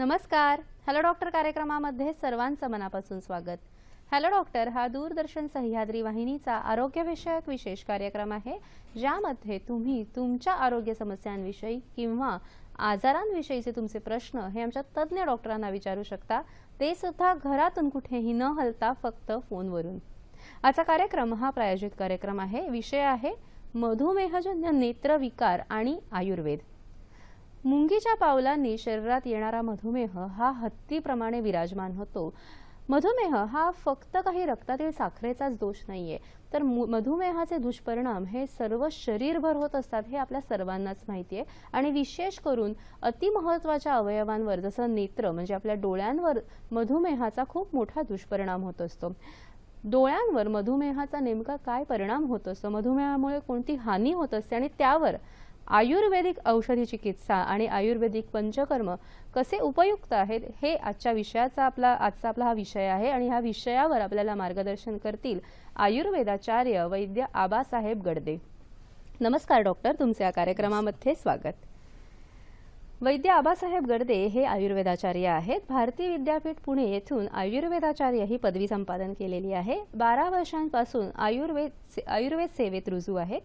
नमस्कार. Hello doctor कार्यक्रमामध्ये सर्वांचं मनापासून स्वागत. हॅलो डॉक्टर हा दूरदर्शन सह्याद्री वाहिनीचा आरोग्यविषयक विशेष कार्यक्रम आहे, ज्यामध्ये तुम्ही तुमच्या आरोग्य समस्यांविषयी किंवा आजारांविषयीचे तुमचे प्रश्न हे आमच्या तज्ञ डॉक्टरांना विचारू शकता, ते सुद्धा घरातून कुठेही न हलता फक्त फोनवरून. आजचा कार्यक्रम हा प्रायोजित कार्यक्रम आहे. विषय आहे मधुमेहजन्य नेत्रविकार आणि आयुर्वेद. मुंगीच्या पावलांनी शरीरात येणारा मधुमेह हा हत्तीप्रमाणे विराजमान होतो. मधुमेह हा फक्त काही रक्तातील साखरेचाच दोष नाहीये, तर मधुमेहाचे दुष्परिणाम हे सर्व शरीरभर होत असतात हे आपल्या सर्वांनाच माहिती आहे. आणि विशेष करून अतिमहत्त्वाच्या अवयवांवर जसं नेत्र म्हणजे आपल्या डोळ्यांवर मधुमेहाचा खूप मोठा दुष्परिणाम होत असतो. डोळ्यांवर मधुमेहाचा नेमका काय परिणाम होत असतो, मधुमेहामुळे कोणती हानी होत असते आणि त्यावर आयुर्वेदिक औषधी चिकित्सा आणि आयुर्वेदिक पंचकर्म कसे उपयुक्त आहेत, हे आजचा आपला हा विषय आहे. आणि ह्या विषयावर आपल्याला मार्गदर्शन करतील आयुर्वेदाचार्य वैद्य आबासाहेब गडदे. नमस्कार डॉक्टर, तुमचे या कार्यक्रमामध्ये स्वागत. वैद्य आबासाहेब गडदे हे आयुर्वेदाचार्य आहेत. भारतीय विद्यापीठ पुणे येथून आयुर्वेदाचार्य ही पदवी संपादन केलेली आहे. 12 वर्षांपासून आयुर्वेद सेवेत रुजू आहेत.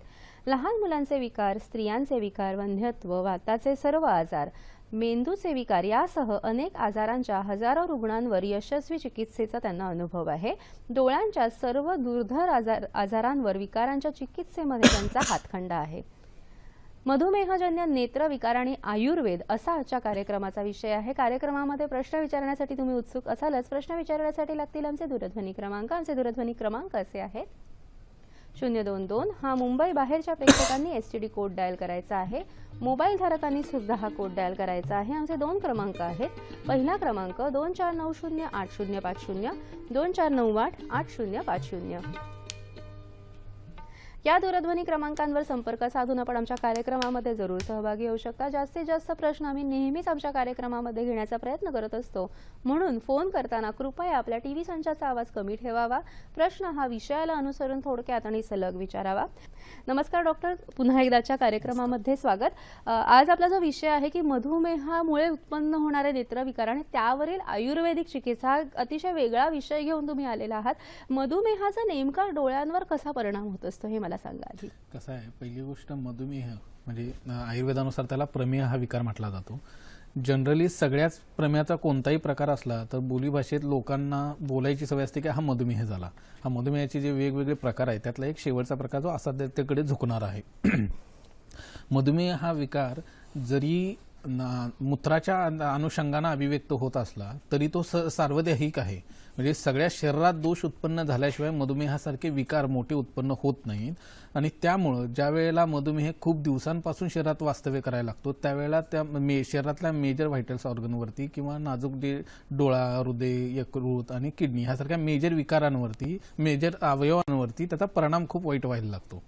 लहान मुलांचे विकार, स्त्रियांचे विकार, वंध्यत्व, वाताचे सर्व आजार, मेंदूचे विकार यासह अनेक आजारांच्या हजारो रुग्णांवर यशस्वी चिकित्सेचा त्यांना अनुभव आहे. डोळ्यांच्या सर्व दुर्धर आजारांवर विकारांच्या चिकित्सेमध्ये त्यांचा हातखंडा आहे. मधुमेहजन्य नेत्रविकार आणि आयुर्वेद असा आजच्या कार्यक्रमाचा विषय आहे. कार्यक्रमामध्ये प्रश्न विचारण्यासाठी तुम्ही उत्सुक असालच. प्रश्न विचारण्यासाठी लागतील आमचे दूरध्वनी क्रमांक. आमचे दूरध्वनी क्रमांक असे आहेत: 022 हा मुंबई बाहेरच्या प्रेक्षकांनी STD कोड डायल करायचा आहे. मोबाईल धारकांनी सुद्धा हा कोड डायल करायचा आहे. आमचे 2 क्रमांक आहेत. पहिला क्रमांक 24908050, 24988050. या दूरध्वनी क्रमांकांवर संपर्क साधून आपण आमच्या कार्यक्रमामध्ये जरूर सहभागी होऊ शकता. जास्तीत जास्त प्रश्न आम्ही नेहमीच आमच्या कार्यक्रमामध्ये घेण्याचा प्रयत्न करत असतो, म्हणून फोन करताना कृपया आपल्या टीव्ही संचाचा आवाज कमी ठेवावा. प्रश्न हा विषयाला अनुसरून थोडक्यात आणि सलग विचारावा. नमस्कार डॉक्टर, पुन्हा एकदाच्या कार्यक्रमामध्ये स्वागत. आज आपला जो विषय आहे की मधुमेहामुळे उत्पन्न होणारे नेत्रविकार आणि त्यावरील आयुर्वेदिक चिकित्सा, हा अतिशय वेगळा विषय घेऊन तुम्ही आलेला आहात. मधुमेहाचा नेमका डोळ्यांवर कसा परिणाम होत असतो हे मला सांगा आधी. कसं आहे, पहिली गोष्ट मधुमेह म्हणजे आयुर्वेदानुसार त्याला प्रमेह हा विकार म्हटला जातो. जनरली सगळ्याच प्रमेयाचा कोणताही प्रकार असला तर बोलीभाषेत लोकांना बोलायची सवय असते की हा मधुमेह झाला. हा मधुमेहाचे जे वेगवेगळे प्रकार आहेत त्यातला एक शेवटचा प्रकार जो असाध्यतेकडे झुकणार आहे. मधुमेह हा विकार जरी मूत्राच्या अनुषंगाने अभिव्यक्त होत असला तरी तो सार्वदेहिक आहे. म्हणजे सगळ्या शरीरात दोष उत्पन्न झाल्याशिवाय मधुमेहासारखे विकार मोठे उत्पन्न होत नाहीत. आणि त्यामुळं ज्या वेळेला मधुमेह खूप दिवसांपासून शरीरात वास्तव्य करायला लागतो त्यावेळेला त्या शरीरातल्या मेजर व्हायटल्स ऑर्गनवरती किंवा नाजूक जे डोळा, हृदय, यकृत आणि किडनी ह्यासारख्या मेजर विकारांवरती, मेजर अवयवांवरती त्याचा परिणाम खूप वाईट व्हायला लागतो.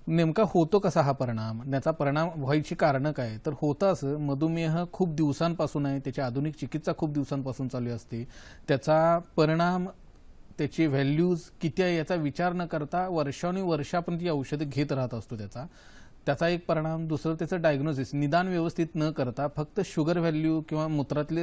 नेमका होतो कसा हा परिणाम, त्याचा परिणाम व्हायची कारणं काय, तर होतं असं, मधुमेह खूप दिवसांपासून आहे, त्याची आधुनिक चिकित्सा खूप दिवसांपासून चालू असते. त्याचा परिणाम, त्याची व्हॅल्यूज किती आहे याचा विचार न करता वर्षानुवर्ष आपण ती औषधं घेत राहत असतो. त्याचा एक परिणाम. दुसरं त्याचं डायग्नोसिस, निदान व्यवस्थित न करता फक्त शुगर व्हॅल्यू किंवा मूत्रातली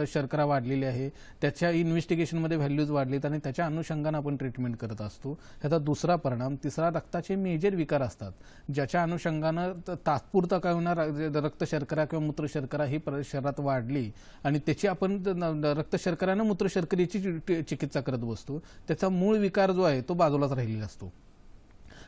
शर्करा वाढलेली आहे त्याच्या इन्व्हेस्टिगेशनमध्ये व्हॅल्यूज वाढलेत आणि त्याच्या अनुषंगाने आपण ट्रीटमेंट करत असतो. ह्याचा दुसरा परिणाम. तिसरा, रक्ताचे मेजर विकार असतात ज्याच्या अनुषंगानं तात्पुरता काय होणार, रक्त शर्करा किंवा मूत्र शर्करा ही शरीरात वाढली आणि त्याची आपण रक्त शर्करानं मूत्र शर्करेची चिकित्सा करत बसतो. त्याचा मूळ विकार जो आहे तो बाजूलाच राहिलेला असतो.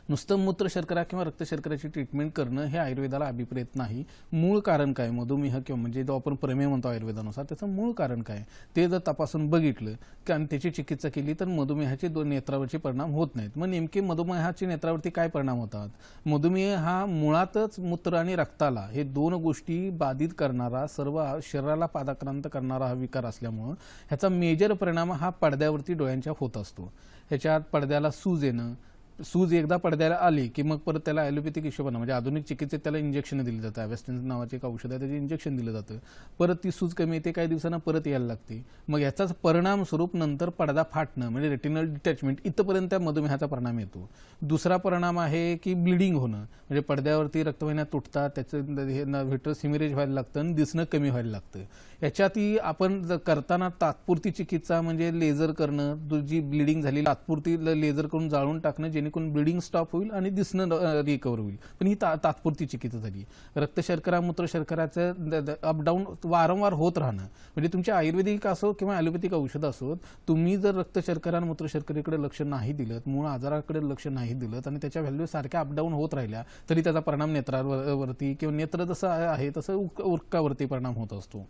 नुसतं मूत्र शर्करा किंवा रक्त शर्कराची ट्रीटमेंट करणं हे आयुर्वेदाला अभिप्रेत नाही. मूळ कारण काय, मधुमेह किंवा म्हणजे जो आपण प्रमेह म्हणतो आयुर्वेदानुसार, त्याचं मूळ कारण काय ते जर तपासून बघितलं की आणि त्याची चिकित्सा केली तर मधुमेहाचे नेत्रावरचे परिणाम होत नाहीत. मग नेमके मधुमेहाचे नेत्रावरती काय परिणाम होतात? मधुमेह हा मुळातच मूत्र आणि रक्ताला हे 2 गोष्टी बाधित करणारा, सर्व शरीराला पादाक्रांत करणारा हा विकार असल्यामुळं ह्याचा मेजर परिणाम हा पडद्यावरती डोळ्यांच्या होत असतो. ह्याच्यात पडद्याला सूज येणं, सूज एकदा पडद्याला आली की मग परत त्याला ॲलोपॅथिक हिशोबाने म्हणजे आधुनिक चिकित्सेत त्याला इंजेक्शन दिली जातं. ॲव्हॅस्टिन नावाचे एक औषध आहे, त्याचे इंजेक्शन दिलं जातं. परत ती सूज कमी येते, काही दिवसांना परत यायला लागते. मग याचाच परिणाम स्वरूप नंतर पडदा फाटणं म्हणजे रेटिनल डिटॅचमेंट इथपर्यंत त्या मधुमेहाचा परिणाम येतो. दुसरा परिणाम आहे की ब्लिडिंग होणं, म्हणजे पडद्यावरती रक्तवाहिन्या तुटतात, त्याचं व्हिट्रस हिमरेज व्हायला लागतं आणि दिसणं कमी व्हायला लागतं. याच्यातही आपण करताना तात्पुरती चिकित्सा म्हणजे लेझर करणं, जी ब्लिडिंग झाली तात्पुरती लेझर करून जाळून टाकणं जेणेकरून ब्लिडिंग स्टॉप होईल आणि दिसणं रिकवर होईल. पण ही तात्पुरती चिकित्सा झाली. रक्त शर्करा मूत्र शर्कराचं अपडाऊन वारंवार होत राहणं म्हणजे तुमच्या आयुर्वेदिक असो किंवा ॲलोपॅथिक औषध असो, तुम्ही जर रक्त शर्करा आणि मूत्र शर्करेकडे लक्ष नाही दिलं, मूळ आजाराकडे लक्ष नाही दिलं आणि त्याच्या व्हॅल्यू सारख्या अपडाऊन होत राहिल्या तरी त्याचा परिणाम नेत्रावरती किंवा नेत्र जसं आहे तसं उर्कावरती परिणाम होत असतो.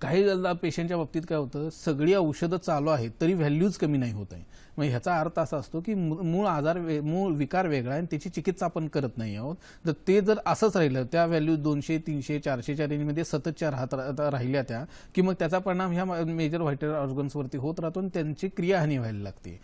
काही पेशंटच्या बाबतीत काय होतं, सगळी औषधं चालू आहेत तरी व्हॅल्यूज कमी नाही होत आहे. मग ह्याचा अर्थ असा असतो की मूळ विकार वेगळा आहे आणि त्याची चिकित्सा आपण करत नाही आहोत. तर ते जर असंच राहिलं, त्या व्हॅल्यू 200, 300, 400च्या रेंजमध्ये सततच्या राहिल्या त्या की मग त्याचा परिणाम ह्या मेजर व्हायटल ऑर्गन्सवरती होत राहतो आणि त्यांची क्रियाहानी व्हायला लागते.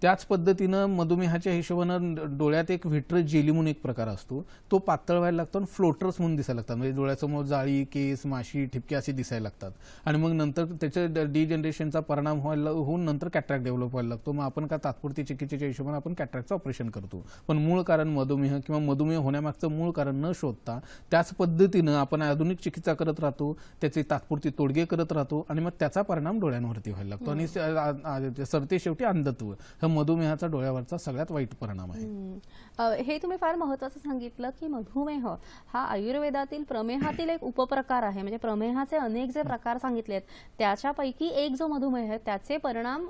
त्याच पद्धतीनं मधुमेहाच्या हिशोबानं डोळ्यात एक व्हिट्रस जेली म्हणून एक प्रकार असतो, तो पातळ व्हायला लागतो आणि फ्लोटर्स म्हणून दिसायला लागतात. म्हणजे डोळ्यासमोर जाळी, केस, माशी, ठिपके असे दिसायला लागतात आणि मग नंतर त्याच्या डिजनरेशनचा परिणाम होऊन नंतर कॅट्रॅक्ट डेव्हलप व्हायला लागतो. मग आपण का तात्पुरती चिकित्सेच्या हिशोबाने आपण कॅट्रॅक्टचं ऑपरेशन करतो. पण मूळ कारण मधुमेह किंवा मधुमेह होण्यामागचं मूळ कारण न शोधता त्याच पद्धतीनं आपण आधुनिक चिकित्सा करत राहतो, त्याचे तात्पुरती तोडगे करत राहतो आणि मग त्याचा परिणाम डोळ्यांवरती व्हायला लागतो आणि सरते शेवटी अंधत्व मधुमेहाचा डोळ्यावरचा सगळ्यात वाईट परिणाम आहे. हे तुम्ही फार महत्त्वाचं सांगितलं की मधुमेह हा आयुर्वेदातील प्रमेहातील एक उपप्रकार आहे. म्हणजे प्रमेहाचे अनेक जे प्रकार सांगितलेत त्याच्यापैकी एक जो मधुमेह आहे त्याचे परिणाम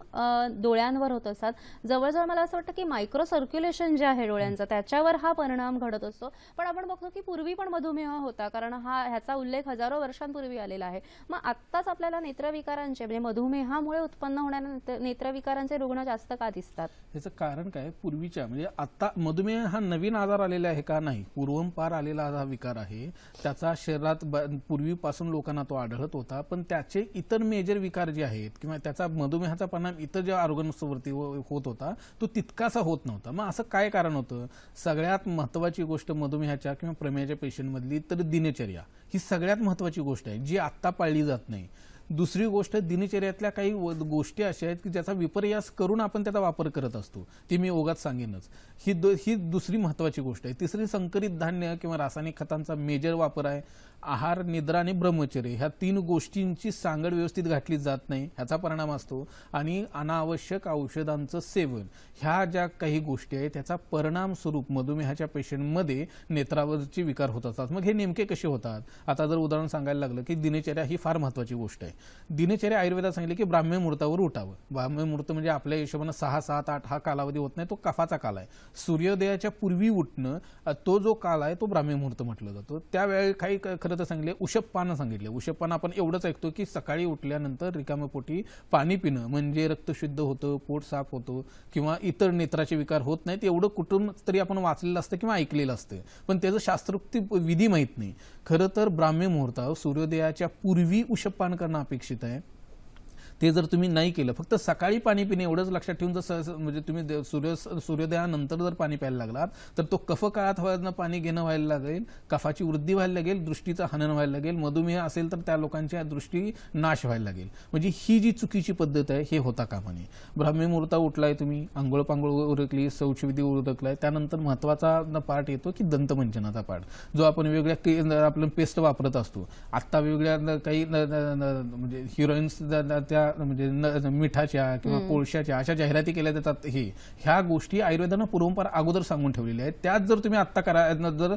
डोळ्यांवर होत असतात. जवळजवळ मला असं वाटतं की मायक्रो सर्क्युलेशन जे आहे डोळ्यांचं त्याच्यावर हा परिणाम घडत असतो. पण आपण बघतो की पूर्वी पण मधुमेह होता, कारण ह्याचा उल्लेख हजारो वर्षांपूर्वी आलेला आहे. मग आत्ताच आपल्याला नेत्रविकारांचे म्हणजे मधुमेहामुळे उत्पन्न होणाऱ्या नेत्रविकारांचे रुग्ण जास्त का दिसतात? याचं कारण काय, पूर्वीच्या म्हणजे आता मधुमेह हा नवीन आजार आलेला आहे का? नाही, पूर्वंपार आलेला हा विकार आहे. त्याचा शरीरात पूर्वीपासून लोकांना तो आढळत होता, पण त्याचे इतर मेजर विकार जे आहेत किंवा त्याचा मधुमेहाचा परिणाम इतर ज्या ऑर्गन्सवरती होत होता तो तितकासा होत नव्हता. मग असं काय कारण होतं? सगळ्यात महत्वाची गोष्ट मधुमेहाच्या किंवा प्रमेहाच्या पेशंटमधली तर दिनचर्या ही सगळ्यात महत्वाची गोष्ट आहे, जी आत्ता पाळली जात नाही. दुसरी गोष्ट, दिनचर्यातल्या काही गोष्टी अशा आहेत की ज्याचा विपर्यास करून आपण त्याचा वापर करत असतो, ती मी ओघात सांगेनच. ही दुसरी महत्वाची गोष्ट आहे. तिसरी, संकरित धान्य किंवा रासायनिक खतांचा मेजर वापर आहे. आहार, निद्रा आणि ब्रह्मचर्य ह्या 3 गोष्टींची सांगड व्यवस्थित घातली जात नाही, ह्याचा परिणाम असतो. आणि अनावश्यक औषधांचं सेवन, ह्या ज्या काही गोष्टी आहेत त्याचा परिणाम स्वरूप मधुमेहाच्या पेशंटमध्ये नेत्रावरची विकार होत असतात. मग हे नेमके कसे होतात? आता जर उदाहरण सांगायला लागलं की दिनचर्या ही फार महत्वाची गोष्ट आहे. दिनचर्या आयुर्वेदात सांगितले की ब्राह्मी मुहूर्तावर उठावं. ब्राह्मी मुहूर्त म्हणजे आपल्या हिशोबाने 6, 7, 8 हा कालावधी होत नाही, तो कफाचा काल आहे. सूर्योदयाच्या पूर्वी उठणं, तो जो काल आहे तो ब्राह्मी मुहूर्त म्हटलं जातो. त्यावेळी काही खरं तर सांगितले उषपानं सांगितले. उषपान आपण एवढंच ऐकतो की सकाळी उठल्यानंतर रिकाम्या पोटी पाणी पिणं म्हणजे रक्त शुद्ध होतं, पोट साफ होतं किंवा इतर नेत्राचे विकार होत नाहीत, एवढं कुठून तरी आपण वाचलेलं असतं किंवा ऐकलेलं असतं, पण त्याचं शास्त्रोक्ती विधी माहीत नाही. खरं तर ब्राह्मी मुहूर्तावर सूर्योदयाच्या पूर्वी उषपान करणं अपेक्षित आहे. ते जर तुम्ही नाही केलं, फक्त सकाळी पाणी पिणे एवढंच लक्षात ठेवून जर म्हणजे तुम्ही सूर्योदयानंतर जर पाणी प्यायला लागलात तर तो कफ काळात पाणी घेणं व्हायला लागेल, कफाची वृद्धी व्हायला लागेल, दृष्टीचं हनन व्हायला लागेल. मधुमेह असेल तर त्या लोकांच्या दृष्टी नाश व्हायला लागेल. म्हणजे ही जी चुकीची पद्धत आहे हे होता कामा नये. ब्राह्मी मुहूर्ता उठलाय तुम्ही, आंघोळ पांघोळ उरकली, शौचविधी उरकलाय, त्यानंतर महत्वाचा पार्ट येतो की दंतमंजनाचा पार्ट, जो आपण वेगळ्या आपलं पेस्ट वापरत असतो. आत्ता वेगवेगळ्या काही म्हणजे हिरोईन्स त्या म्हणजे मिठाच्या किंवा कोळशाच्या अशा जाहिराती केल्या जातात. ह्या गोष्टी आयुर्वेदानं पूर्वंपार अगोदर सांगून ठेवलेल्या आहेत. त्याच जर तुम्ही आत्ता जर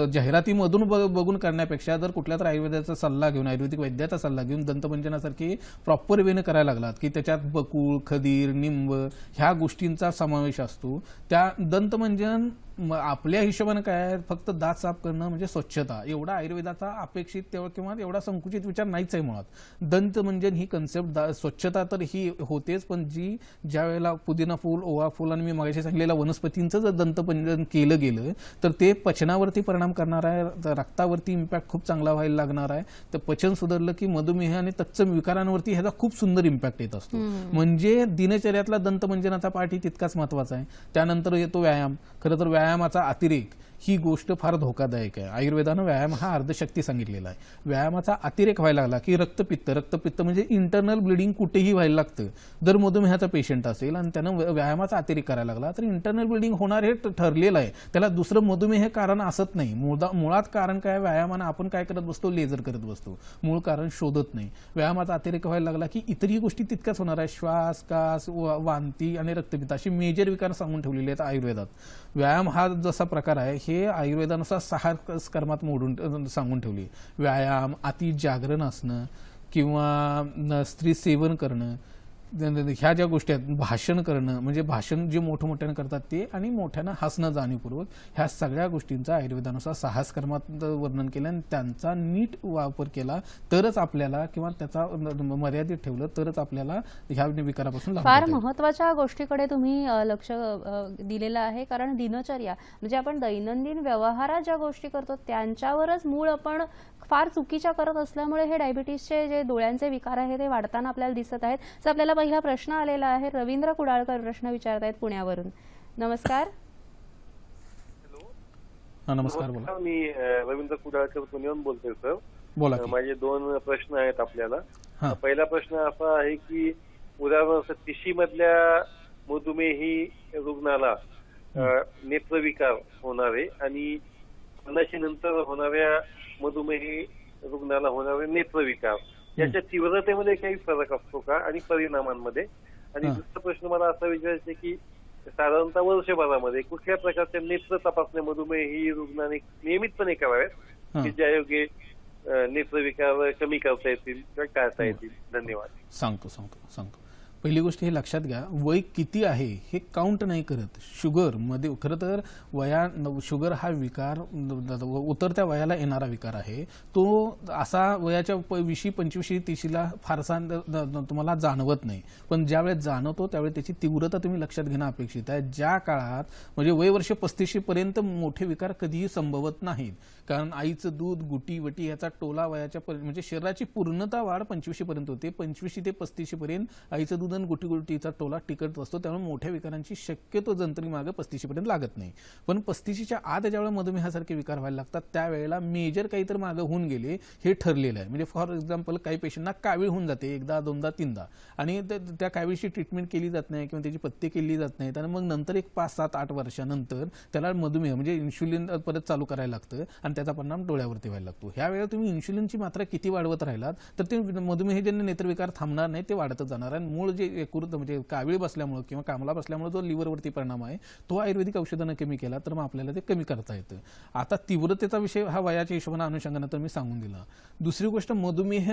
जाहिरातीमधून बघून करण्यापेक्षा जर कुठल्या तर आयुर्वेदाचा सल्ला घेऊन, आयुर्वेदिक वैद्याचा सल्ला घेऊन दंतमंजनासारखी प्रॉपर वेने करायला लागलात की त्याच्यात बकुळ, खदीर, निंब ह्या गोष्टींचा समावेश असतो. त्या दंतमंजन आपल्या हिशोबाने काय आहे, फक्त दात साफ करणं म्हणजे स्वच्छता एवढा आयुर्वेदाचा अपेक्षित किंवा एवढा संकुचित विचार नाहीच आहे मुळात. दंतमंजन ही कन्सेप्ट स्वच्छता तर ही होतेच, पण जी ज्या वेळेला पुदिना फूल, ओवा फूल आणि मी मागाशी सांगितलेल्या वनस्पतींचं जर दंतपंजन केलं गेलं तर ते पचनावरती परिणाम करणार आहे, रक्तावरती इम्पॅक्ट खूप चांगला व्हायला लागणार आहे. तर पचन सुधारलं की मधुमेह आणि तत्सम विकारांवरती ह्याचा खूप सुंदर इम्पॅक्ट येत असतो. म्हणजे दिनचर्यातला दंतमंजनाचा पार्ट ही तितकाच महत्वाचा आहे. त्यानंतर येतो व्यायाम. खरं तर व्यायामाचा अतिरेक ही गोष्ट फार धोकादायक आहे. आयुर्वेदानं व्यायाम हा अर्धशक्ती सांगितलेला आहे. व्यायामाचा अतिरेक व्हायला लागला की रक्तपित्त म्हणजे इंटरनल ब्लिडिंग कुठेही व्हायला लागतं. जर मधुमेहाचा पेशंट असेल आणि त्यानं व्यायामाचा अतिरेक करायला लागला तर इंटरनल ब्लिडिंग होणार हे ठरलेलं आहे. त्याला दुसरं मधुमेह कारण असत नाही. मुळात कारण काय, व्यायामानं आपण काय करत बसतो, लेझर करत बसतो, मूळ कारण शोधत नाही. व्यायामाचा अतिरेक व्हायला लागला की इतरही गोष्टी तितक्याच होणार आहे. श्वास, कास, वांती आणि रक्तपित्त अशी मेजर विकार सांगून ठेवलेले आहेत आयुर्वेदात. व्यायाम हा जसा प्रकार आहे हे आयुर्वेदानुसार 6 कर्मात मोडून सांगून ठेवली. व्यायाम, अति जागरण असणं किंवा स्त्री सेवन करणं, ह्या ज्या गोष्टी आहेत, भाषण करणं म्हणजे भाषण जे मोठमोठ्यानं करतात ते, आणि मोठ्यानं हसणं जाणीवपूर्वक, ह्या सगळ्या गोष्टींचा आयुर्वेदानुसार 6 कर्मात वर्णन केलं आणि त्यांचा नीट वापर केला तरच आपल्याला, किंवा त्याचा मर्यादित ठेवलं तरच आपल्याला ह्या विकारापासून लाभ फार होता येईल. महत्त्वाच्या गोष्टीकडे तुम्ही लक्ष दिलेलं आहे. कारण दिनचर्या म्हणजे आपण दैनंदिन व्यवहारात ज्या गोष्टी करतो त्यांच्यावरच मूळ आपण फार चुकीच्या करत असल्यामुळे हे डायबिटीसचे जे डोळ्यांचे विकार आहे ते वाढताना आपल्याला दिसत आहेत. तर आपल्याला पहिला प्रश्न आलेला आहे. रवींद्र कुडाळकर प्रश्न विचारत आहेत पुण्यावरून. नमस्कार. नमस्कार, बोला. मी रवींद्र कुडाळकर पुण्याहून बोलतोय सर. बोला. माझे 2 प्रश्न आहेत आपल्याला. हा. पहिला प्रश्न असा आहे की उदाहरणार्थ 30 मधल्या मधुमेही रुग्णाला नेत्रविकार होणारे आणि 50 नंतर होणाऱ्या मधुमेही रुग्णाला होणारे नेत्रविकार याच्या तीव्रतेमध्ये काही फरक असतो का आणि परिणामांमध्ये? आणि दुसरा प्रश्न मला असा विचारायचा की साधारणतः वर्षभरामध्ये कुठल्या प्रकारच्या नेत्र तपासण्या मधुमेही रुग्णाने नियमितपणे कराव्यात की ज्यायोगे नेत्रविकार कमी करता येतील किंवा टाळता येतील? धन्यवाद. सांगतो. पहिली गोष्ट हे लक्षात घ्या, वय किती आहे हे काउंट नाही करत. शुगर मध्ये खरं तर शुगर हा विकार उतरत्या वयाला येणारा विकार आहे. तो असा वयाच्या 20, 25, 30ला फारसा तुम्हाला जाणवत नाही, पण ज्यावेळेस जाणवतो त्यावेळेस त्याची तीव्रता तुम्ही लक्षात घेणं अपेक्षित आहे. ज्या काळात म्हणजे वय वर्ष 35 पर्यंत मोठे विकार कधीही संभवत नाहीत, कारण आईचं दूध, गुटी वटी याचा टोला वयाच्या म्हणजे शरीराची पूर्णता वाढ 25 पर्यंत होते. 25 ते 35 पर्यंत आईचं दूध आणि गुटीचा टोला टिकत असतो. त्यामुळे मोठ्या विकारांची शक्यतो जंतरी मागे 35 पर्यंत लागत नाही. पण 35च्या आत ज्यावेळेला मधुमेहासारखे विकार व्हायला लागतात त्यावेळेला मेजर काहीतरी मागे होऊन गेले हे ठरलेलं आहे. म्हणजे फॉर एक्झाम्पल काही पेशंटना कावीळ होऊन जाते 1दा 2दा 3दा आणि त्या कावीळची ट्रीटमेंट केली जात नाही किंवा त्याची पथ्य केली जात नाही. आणि मग नंतर एक 5, 7, 8 वर्षानंतर त्याला मधुमेह म्हणजे इन्शुलिन परत चालू करायला लागतं आणि त्याचा परिणाम डोळ्यावरती व्हायला लागतो. ह्या वेळेला तुम्ही इन्शुलिनची मात्रा किती वाढवत राहिलात तर ते मधुमेहजन्य नेत्रविकार थांबणार नाही, ते वाढतच जाणार. आणि मूळ जे म्हणजे कावीळ बसल्यामुळे किंवा कामला बसल्यामुळे जो लिव्हरवरती परिणाम आहे तो आयुर्वेदिक औषधानं कमी केला तर मग आपल्याला ते कमी करता येतं. आता तीव्रतेचा विषय हा वयाच्या हिशोबाने अनुषंगाने तर मी सांगून दिला. दुसरी गोष्ट, मधुमेह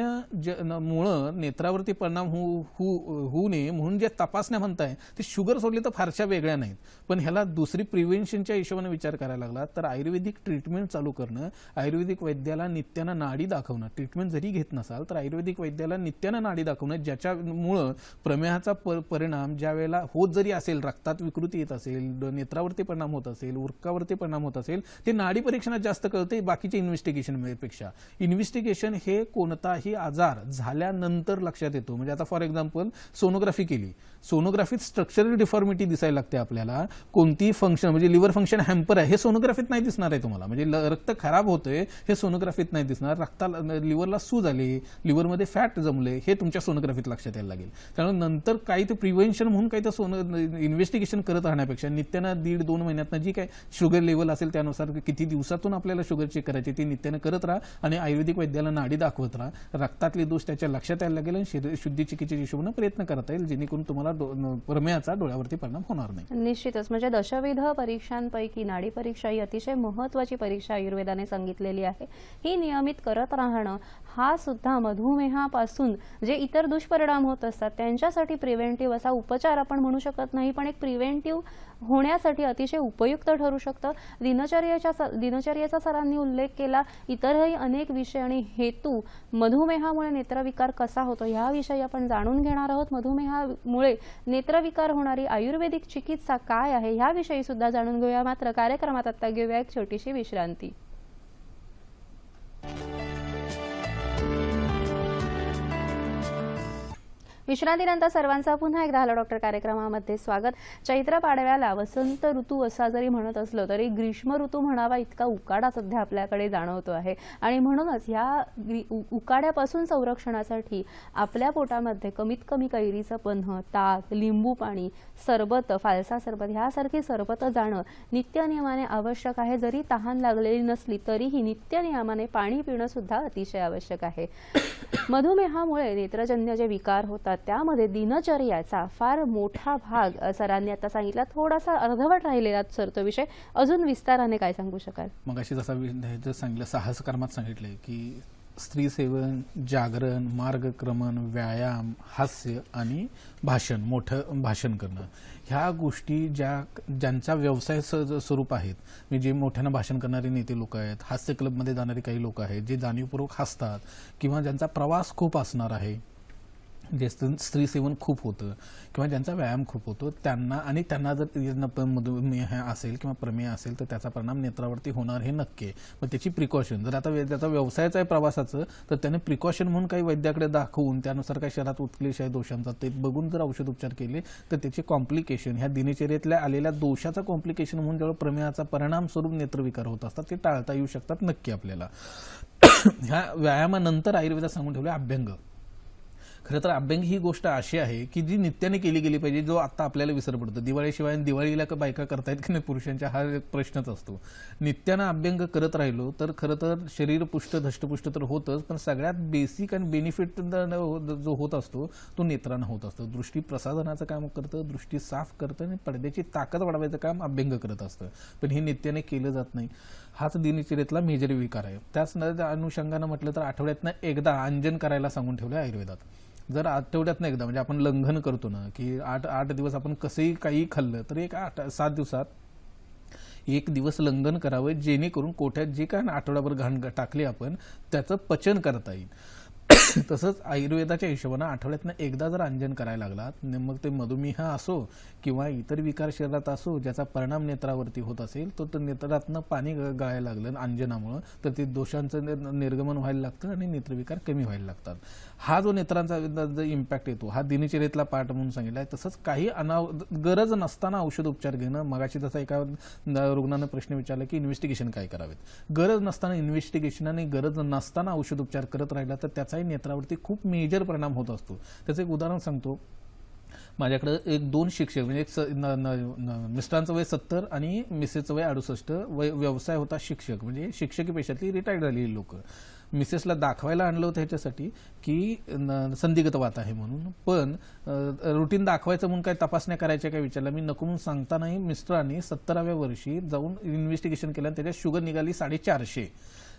मुळे नेत्रावरती परिणाम होऊ नये म्हणून जे तपासण्या म्हणताय ते शुगर सोडली तर फारशा वेगळ्या नाहीत, पण ह्याला दुसरी प्रिव्हेन्शनच्या हिशोबाने विचार करायला लागला तर आयुर्वेदिक ट्रीटमेंट चालू करणं, आयुर्वेदिक वैद्याला नित्यानं नाडी दाखवणं, ट्रीटमेंट जरी घेत नसाल तर आयुर्वेदिक वैद्याला नित्यानं नाडी दाखवणं, ज्याच्यामुळं प्रमेहाचा परिणाम ज्या वेळेला होत जरी असेल, रक्तात विकृती येत असेल, नेत्रावरती परिणाम होत असेल, उरकावरती परिणाम होत असेल, ते नाडी परीक्षणात जास्त कळते बाकीच्या इन्व्हेस्टिगेशन पेक्षा. इन्व्हेस्टिगेशन हे कोणताही आजार झाल्यानंतर लक्षात येतो. म्हणजे आता फॉर एक्झाम्पल सोनोग्राफी केली, सोनोग्राफीत स्ट्रक्चरल डिफॉर्मिटी दिसायला लागते आपल्याला. कोणती फंक्शन म्हणजे लिव्हर फंक्शन हॅम्पर आहे हे सोनोग्राफीत नाही दिसणार आहे तुम्हाला. म्हणजे रक्त खराब होतंय हे सोनोग्राफीत नाही दिसणार. रक्ताला लिव्हरला सूज आली, लिव्हरमध्ये फॅट जमले हे तुमच्या सोनोग्राफीत लक्षात यायला लागेल. त्यामुळे नंतर काही ते प्रिव्हेन्शन म्हणून काही तर इन्व्हेस्टिगेशन करत राहण्यापेक्षा नित्यानं 1.5-2 महिन्यातनं जी काय शुगर लेवल असेल त्यानुसार किती दिवसातून आपल्याला शुगर चेक करायची ती नित्यानं करत राहा आणि आयुर्वेदिक वैद्याला नाडी दाखवत राहा. रक्तातले दोष त्याच्या लक्षात यायला लागेल आणि शुद्धी चिकित्सेच्या हिशोबाने प्रयत्न करता येईल जेणेकरून तुम्हाला प्रमेयाचा डोळ्यावरती परिणाम होणार नाही. निश्चितच. म्हणजे दशविध परीक्षांपैकी नाडी परीक्षा ही अतिशय महत्त्वाची परीक्षा आयुर्वेदाने सांगितलेली आहे. ही नियमित करत राहणं हा सुद्धा मधुमेहापासून जे इतर दुष्परिणाम होत असतात त्यांच्या त्याच्यासाठी प्रिव्हेंटिव्ह असा उपचार आपण म्हणू शकत नाही, पण एक प्रिव्हेंटिव्ह होण्यासाठी अतिशय उपयुक्त ठरू शकतं. दिनचर्येचा सरांनी उल्लेख केला. इतरही अनेक विषय आणि हेतू मधुमेहामुळे नेत्रविकार कसा होतो याविषयी आपण जाणून घेणार आहोत. मधुमेहामुळे नेत्रविकार होणारी आयुर्वेदिक चिकित्सा काय आहे याविषयी सुद्धा जाणून घेऊया. मात्र कार्यक्रमात आता घेऊया एक छोटीशी विश्रांती. विश्रांतीनंतर सर्वांचा पुन्हा एकदा हॅलो डॉक्टर कार्यक्रमामध्ये स्वागत. चैत्र पाडव्याला वसंत ऋतू असा जरी म्हणत असलो तरी ग्रीष्म ऋतू म्हणावा इतका उकाडा सध्या आपल्याकडे जाणवतो आहे आणि म्हणूनच या उकाड्यापासून संरक्षणासाठी आपल्या पोटामध्ये कमीत कमी कैरीचं पन्ह, ताक, लिंबू पाणी, सरबत, फालसा सरबत ह्यासारखी सरबत जाणं नित्यनियमाने आवश्यक आहे. जरी तहान लागलेली नसली तरीही नित्यनियमाने पाणी पिणं सुद्धा अतिशय आवश्यक आहे. मधुमेहामुळे नेत्रजन्य जे विकार होतात त्यामध्ये दिनचर्याचा फार मोठा भाग सरांनी आता सांगितला. थोडासा अर्धवट राहिलेला सर तो विषय अजून विस्ताराने काय सांगू शकाल? मग अशी जसं सांगितलं साहस कर्मात सांगितलंय की स्त्री सेवन, जागरण, मार्गक्रमण, व्यायाम, हास्य आणि भाषण, मोठं भाषण करणं ह्या गोष्टी ज्यांचा व्यवसाय स्वरूप आहेत. म्हणजे जे मोठ्यानं भाषण करणारे नेते लोक आहेत, हास्य क्लबमध्ये जाणारे काही लोक आहेत, जे जाणीवपूर्वक हसतात किंवा ज्यांचा प्रवास खूप असणार आहे, जे स्त्री सेवन खूप होतं किंवा ज्यांचा व्यायाम खूप होतो त्यांना जर मधुमेह असेल किंवा प्रमेह असेल तर त्याचा परिणाम नेत्रावरती होणार हे नक्की आहे. मग त्याची प्रिकॉशन जर आता त्याचा व्यवसायाचा आहे प्रवासाचं तर त्याने प्रिकॉशन म्हणून काही वैद्याकडे दाखवून त्यानुसार काही शरीरात उत्क्लेश आहे दोषांचा ते बघून जर औषध उपचार केले तर त्याचे कॉम्प्लिकेशन ह्या दिनचर्येतल्या आलेल्या दोषाचा कॉम्प्लिकेशन म्हणून जेव्हा प्रमेहाचा परिणाम स्वरूप नेत्रविकार होत असतात ते टाळता येऊ शकतात नक्की आपल्याला. ह्या व्यायामानंतर आयुर्वेदात सांगून ठेवले अभ्यंग. खरं तर अभ्यंग ही गोष्ट अशी आहे की जी नित्याने केली गेली पाहिजे, जो आता आपल्याला विसर पडतो. दिवाळीशिवाय दिवाळीला का बायका करतायत की नाही पुरुषांच्या हा एक प्रश्नच असतो. नित्यानं अभ्यंग करत राहिलो तर खरं तर शरीर पुष्ट धष्टपुष्ट तर होतच, पण सगळ्यात बेसिक आणि बेनिफिट जो होत असतो तो नेत्रांना होत असतो. दृष्टी प्रसाधनाचं काम करतं, दृष्टी साफ करतं आणि पडद्याची ताकद वाढवायचं काम अभ्यंग करत असतं. पण हे नित्याने केलं जात नाही. हाच दिनचर्येतला मेजर विकार आहे. त्याच अनुषंगानं म्हटलं तर आठवड्यातनं एकदा अंजन करायला सांगून ठेवलं आयुर्वेदात. जर आठवड्यातनं एकदा म्हणजे आपण लंघन करतो ना की आठ दिवस आपण कसंही काही खाल्लं तर 7 दिवसात 1 दिवस लंघन करावं जेणेकरून कोठ्यात जे काय आठवड्याभर घाण टाकले आपण त्याचं पचन करता येईल. तसंच आयुर्वेदाच्या हिशोबानं आठवड्यातनं एकदा जर अंजन करायला लागलात मग ते मधुमेह असो किंवा इतर विकार शरीरात असो ज्याचा परिणाम नेत्रावरती होत असेल तर नेत्रातनं पाणी गळायला लागलं अंजनामुळं तर ते दोषांचं निर्गमन व्हायला लागतं आणि नेत्रविकार कमी व्हायला लागतात. हा जो नेत्रांचा जो इम्पॅक्ट येतो हा दिनचर्येतला पार्ट म्हणून सांगितला आहे. तसंच काही गरज नसताना औषध उपचार घेणं. मगाशी जसा एका रुग्णानं प्रश्न विचारला की इन्व्हेस्टिगेशन काय करावेत. गरज नसताना इन्व्हेस्टिगेशन आणि गरज नसताना औषध उपचार करत राहिला तर त्याचाही नेत्रावरती खूप मेजर परिणाम होत असतो. त्याचं एक उदाहरण सांगतो. माझ्याकडे 2 शिक्षक म्हणजे मिस्टरांचं वय 70 आणि मिसेसचं वय 68. व्यवसाय होता शिक्षक म्हणजे शिक्षकी पेशातली रिटायर्ड झालेली लोक. मिसेसला दाखवायला आणलं होतं ह्याच्यासाठी की संधिगत वात आहे म्हणून, पण रुटीन दाखवायचं म्हणून काय तपासण्या करायच्या काय विचारलं. मी नको म्हणून सांगतानाही मिस्टरांनी 70व्या वर्षी जाऊन इन्व्हेस्टिगेशन केलं आणि त्याच्यात शुगर निघाली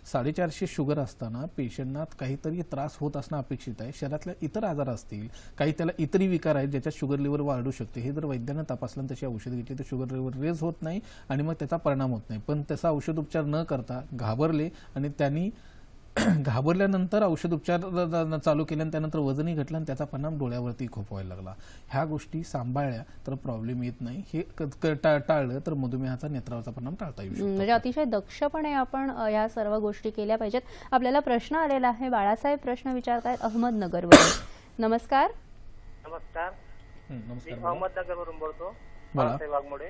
450 शुगर असताना पेशंटना काहीतरी त्रास होत असणं अपेक्षित आहे. शरीरातल्या इतर आजार असतील, काही त्याला इतरही विकार आहेत ज्याच्यात शुगर लेवल वाढू शकते. हे जर वैद्यानं तपासलं तशी औषध घेतली तर शुगर लेवल रेज होत नाही आणि मग त्याचा परिणाम होत नाही. पण त्याचा औषध उपचार न करता घाबरले आणि त्यांनी घाबरल्यानंतर औषध उपचार चालू केल्यानंतर त्यानंतर वजनही घटलं आणि त्याचा परिणाम डोळ्यावरती खूप व्हायला लागला. ह्या गोष्टी सांभाळल्या तर प्रॉब्लेम येत नाही. हे टाळलं तर मधुमेहाचा नेत्रावरचा परिणाम टाळता येऊ शकतो. म्हणजे अतिशय दक्षपणे आपण या सर्व गोष्टी केल्या पाहिजेत. आपल्याला प्रश्न आलेला आहे. बाळासाहेब प्रश्न विचारतायत अहमदनगरवरून. नमस्कार. नमस्कार. नमस्कार. मी अहमदनगरवरून बोलतो. बोला. वाघमोडे.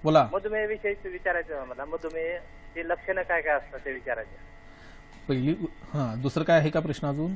बोला. मधुमेह विषयी विचारायचं आहे मला. मधुमेह लक्षणं काय काय असतात ते विचारायचं. पहिली दुसरं काय आहे का प्रश्न अजून?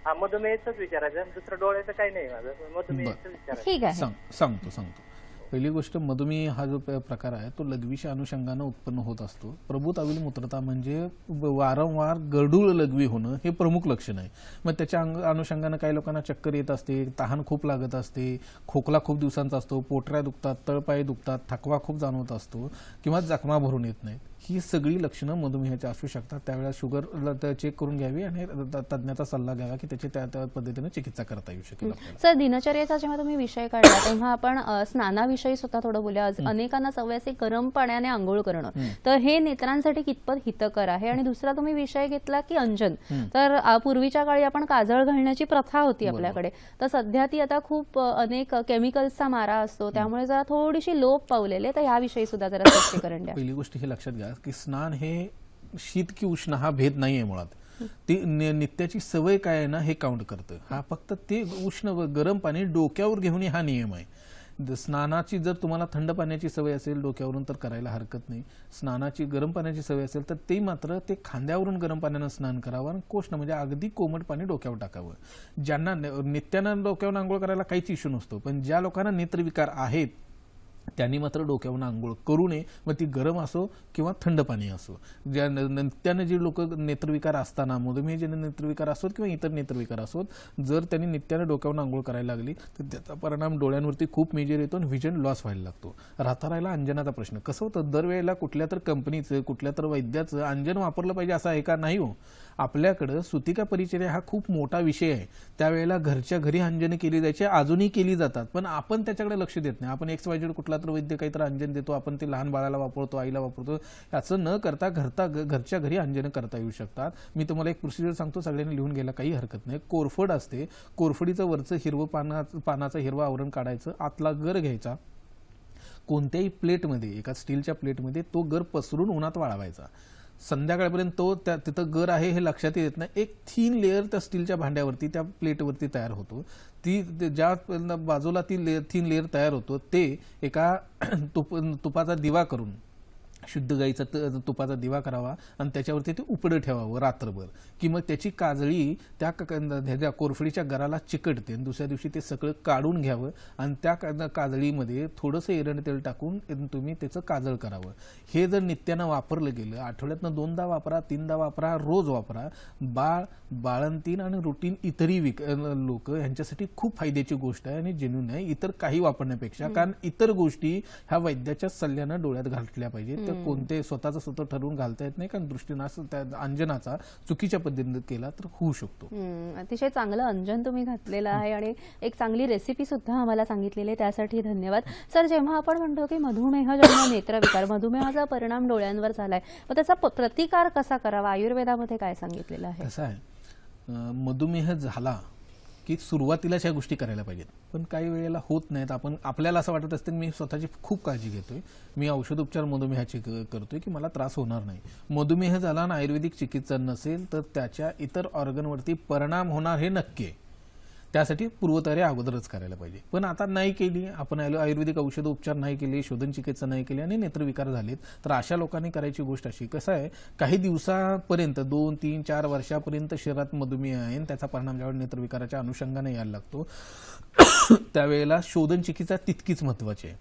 हा मधुमेहच विचारायचं. दुसरं डोळ्याचं काही नाही माझं. मधुमेहच विचारायचं. ठीक आहे. सांगतो. पहिली गोष्ट मधुमेह हा जो प्रकार आहे तो लघवीच्या अनुषंगानं उत्पन्न होत असतो. प्रभूत अविल मूत्रता म्हणजे वारंवार गडूळ लघवी होणं हे प्रमुख लक्षण आहे. मग त्याच्या अनुषंगानं काही लोकांना चक्कर येत असते, तहान खूप लागत असते, खोकला खूप दिवसांचा असतो, पोटऱ्या दुखतात, तळपाय दुखतात, थकवा खूप जाणवत असतो किंवा जखमा भरून येत नाहीत. ही सगळी लक्षणं मधुमेहाची असू शकतात. त्यावेळेला शुगर चेक करून घ्यावी आणि तज्ञाचा सल्ला घ्यावा की त्याची त्या पद्धतीने चिकित्सा करता येऊ शकेल आपल्याला. सर, दिनचर्येचा जेव्हा तुम्ही विषय काढला तेव्हा आपण स्नानाविषयी सुद्धा थोडं बोलूया. अनेकांना सवय असते गरम पाण्याने आंघोळ करणं, तर हे नेत्रांसाठी कितपत हितकर आहे? आणि दुसरा तुम्ही विषय घेतला की अंजन. तर पूर्वीच्या काळी आपण काजळ घालण्याची प्रथा होती आपल्याकडे, तर सध्या ती आता खूप अनेक केमिकल्सचा मारा असतो, त्यामुळे जरा थोडीशी लोप पावलेले. तर याविषयी सुद्धा जरा स्पष्टीकरण द्या. पहिली गोष्ट हे लक्षात घ्या की स्नान हे शीत की उष्ण हा भेद नाहीये मुळात. ती नित्याची सवय काय आहे ना हे काउंट करतं. हा फक्त ते उष्ण गरम पाणी डोक्यावर घेऊन हा नियम आहे. स्नानाची जर तुम्हाला थंड पाण्याची सवय असेल डोक्यावरून तर करायला हरकत नाही. स्नानाची गरम पाण्याची सवय असेल तर ते मात्र ते खांद्यावरून गरम पाण्यानं स्नान करावं आणि कोष्ण म्हणजे अगदी कोमट पाणी डोक्यावर टाकावं. ज्यांना नित्यानं डोक्यावर आंघोळ करायला काहीच इश्यू नसतो, पण ज्या लोकांना नेत्रविकार आहेत त्यांनी मात्र डोक्यावरून आंघोळ करू नये, मग ती गरम असो किंवा थंड पाणी असो. ज्या नित्यानं जी लोक नेत्रविकार असताना मधुमेहजन्य नेत्रविकार असोत किंवा इतर नेत्रविकार असोत, जर त्यांनी नित्यानं डोक्यावरून आंघोळ करायला लागली तर त्याचा परिणाम डोळ्यांवरती खूप मेजर येतो आणि व्हिजन लॉस व्हायला लागतो. राहिला अंजनाचा प्रश्न. कसं होतं, दरवेळेला कुठल्या तर कंपनीचं कुठल्या तर वैद्याचं अंजन वापरलं पाहिजे असं आहे का? नाही हो. आपल्याकडं सुतिका परिचर्या हा खूप मोठा विषय आहे. त्यावेळेला घरच्या घरी अंजन केली जायची, अजूनही केली जातात, पण आपण त्याच्याकडे लक्ष देत नाही. आपण XYZ कुठला तर वैद्य काहीतरी अंजन देतो, आपण ते लहान बाळाला वापरतो, आईला वापरतो. असं न करता घरच्या घरी अंजन करता येऊ शकतात. मी तुम्हाला एक प्रोसिजर सांगतो, सगळ्यांनी लिहून घ्यायला काही हरकत नाही. कोरफड असते, कोरफडीचं वरचं हिरवं पानाचं हिरवं आवरण काढायचं, आतला गर घ्यायचा, कोणत्याही प्लेटमध्ये एका स्टीलच्या प्लेटमध्ये तो गर पसरून उन्हात वाळवायचा. संध्याकाळपर्यंत तो तिथं गर आहे हे लक्षात येत नाही. एक थीन लेअर त्या स्टीलच्या भांड्यावरती त्या प्लेटवरती तयार होतो. ती ज्या बाजूला ती थीन लेअर तयार होतो ते एका तुपाचा दिवा करून, शुद्ध गाईचा तुपाचा दिवा करावा आणि त्याच्यावरती ते उपडं ठेवावं रात्रभर, की मग त्याची काजळी त्या कोरफडीच्या गराला चिकटते आणि दुसऱ्या दिवशी ते सगळं काढून घ्यावं आणि त्या काजळीमध्ये थोडंसं एरंड तेल टाकून तुम्ही त्याचं काजळ करावं. हे जर नित्यानं वापरलं गेलं, आठवड्यातनं 2दा वापरा, 3दा वापरा, रोज वापरा. बाळंतीण आणि रुटीन इतरही लोक यांच्यासाठी खूप फायद्याची गोष्ट आहे आणि जेन्युइन आहे इतर काही वापरण्यापेक्षा. कारण इतर गोष्टी ह्या वैद्याच्या सल्ल्यानं डोळ्यात घातल्या पाहिजेत. कोणते स्वतः ठरवून घालता येत नाही, कारण दृष्टीनाश त्या अंजनाचा चुकीच्या पद्धतीने केला तर होऊ शकतो. अतिशय चांगलं अंजन तुम्ही घातलेलं आहे आणि एक चांगली रेसिपी सुद्धा आम्हाला सांगितलेली आहे, त्यासाठी धन्यवाद. सर, जेव्हा आपण म्हणतो की मधुमेहजन्य नेत्रविकार, मधुमेहाचा परिणाम डोळ्यांवर झालाय, मग त्याचा प्रतिकार कसा करावा, आयुर्वेदामध्ये काय सांगितलेलं आहे? कसं आहे, मधुमेह झाला की सुरुवातीलाच ह्या गोष्टी करायला पाहिजेत, पण काही वेळेला होत नाहीत. आपल्याला असं वाटत असतं मी स्वतःची खूप काळजी घेतोय, मी औषधोपचार मधुमेहाची करतोय की मला त्रास होणार नाही. मधुमेह झाला आणि आयुर्वेदिक चिकित्सा नसेल तर त्याच्या इतर ऑर्गनवरती परिणाम होणार हे नक्की आहे. त्यासाठी पूर्वतयारी अगोदरच करायला पाहिजे. पण आता नाही केली आपण, आयुर्वेदिक औषधोपचार नाही केले, शोधन चिकित्सा नाही केली आणि नेत्रविकार झालेत, तर अशा लोकांनी करायची गोष्ट अशी, कसं आहे, काही दिवसापर्यंत 2, 3, 4 वर्षापर्यंत शरीरात मधुमेह आहे आणि त्याचा परिणाम ज्यावेळी नेत्रविकाराच्या अनुषंगाने यायला लागतो त्यावेळेला शोधन चिकित्सा तितकीच महत्वाची आहे.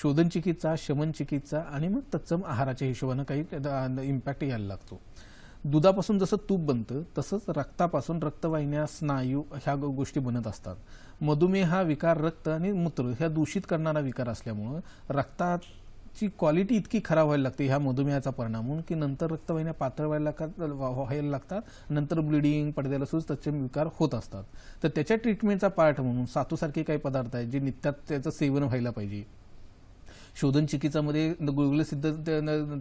शोधन चिकित्सा, शमन चिकित्सा आणि मग तत्सम आहाराच्या हिशोबानं काही इम्पॅक्ट यायला लागतो. दुधापासून जसं तूप बनतं तसंच रक्तापासून रक्तवाहिन्या, स्नायू ह्या गोष्टी बनत असतात. मधुमेह हा विकार रक्त आणि मूत्र ह्या दूषित करणारा विकार असल्यामुळं रक्ताची क्वालिटी इतकी खराब व्हायला लागते ह्या मधुमेहाचा परिणाम म्हणून, की नंतर रक्तवाहिन्या पातळ व्हायला लागतात, नंतर ब्लिडिंग, पडद्याला सूज, तत्सम विकार होत असतात. तर त्याच्या ट्रीटमेंटचा पार्ट म्हणून सातूसारखे काही पदार्थ आहेत जे नित्यात त्याचं सेवन व्हायला पाहिजे. शोधन चिकित्सामध्ये गुळगुळ सिद्ध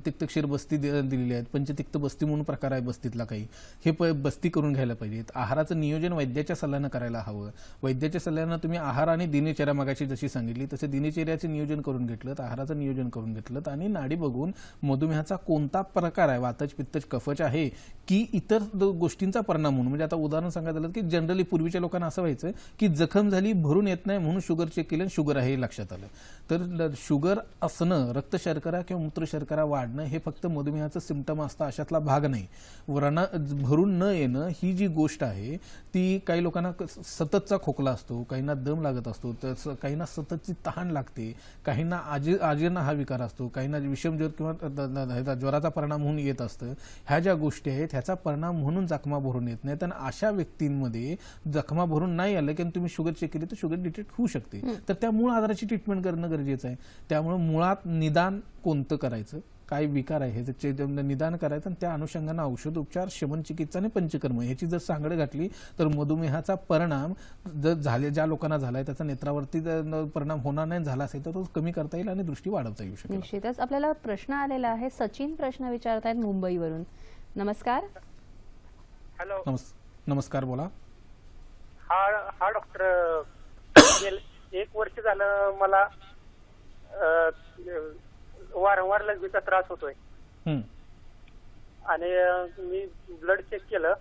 तिक्तक्षीर बस्ती दिलेली आहेत, पंचतिक्त बस्ती म्हणून प्रकार आहे बस्तीतला काही, हे बस्ती करून घ्यायला पाहिजेत. आहाराचं नियोजन वैद्याच्या सल्ल्यानं करायला हवं. वैद्याच्या सल्ल्यानं तुम्ही आहार आणि दिनचर्या मगाशी जशी सांगितली तसे दिनचर्याचे नियोजन करून घेतलं, आहाराचं नियोजन करून घेतलं आणि नाडी बघून मधुमेहाचा कोणता प्रकार आहे, वातज, पित्तज, कफच आहे की इतर गोष्टींचा परिणाम म्हणून. म्हणजे आता उदाहरण सांगायचं झालं की जनरली पूर्वीच्या लोकांना असं व्हायचं की जखम झाली, भरून येत नाही म्हणून शुगर चेक केलं आणि शुगर आहे हे लक्षात आलं. तर शुगर असणं, रक्त शर्करा किंवा मूत्र शर्करा वाढणं हे फक्त मधुमेहाचं सिम्पटम असतं अशातला भाग नाही. भरून न येणं ही जी गोष्ट आहे ती काही लोकांना सततचा खोकला असतो, काहींना दम लागत असतो, काहींना सततची तहान लागते, काहींना आजीर्ण हा विकार असतो, काहींना विषमज्वर किंवा ज्वराचा परिणाम म्हणून येत असतं. ह्या ज्या गोष्टी आहेत ह्याचा परिणाम म्हणून जखमा भरून येत नाही. आणि अशा व्यक्तींमध्ये जखमा भरून नाही आलं की तुम्ही शुगर चेक केली तर शुगर डिटेक्ट होऊ शकते. तर त्या मूळ आजाराची ट्रीटमेंट करणं गरजेचं आहे. त्यामुळे मुळात निदान कोणतं करायचं, काय विकार आहे ह्याचे निदान करायचं आणि त्या अनुषंगाने औषध उपचार, शमनचिकित्सा आणि पंचकर्म ह्याची जर सांगड घातली तर मधुमेहाचा परिणाम जर ज्या लोकांना झालाय त्याचा नेत्रावरती परिणाम होणार नाही, झाला असेल तर तो कमी करता येईल आणि दृष्टी वाढवता येऊ शकेल. निश्चितच. आपल्याला प्रश्न आलेला आहे. सचिन प्रश्न विचारतायत मुंबईवरून. नमस्कार. हॅलो. नमस्कार, बोला. हा डॉक्टर, एक वर्ष झालं मला वारंवार लघवीचा त्रास होतोय आणि मी ब्लड चेक केलं,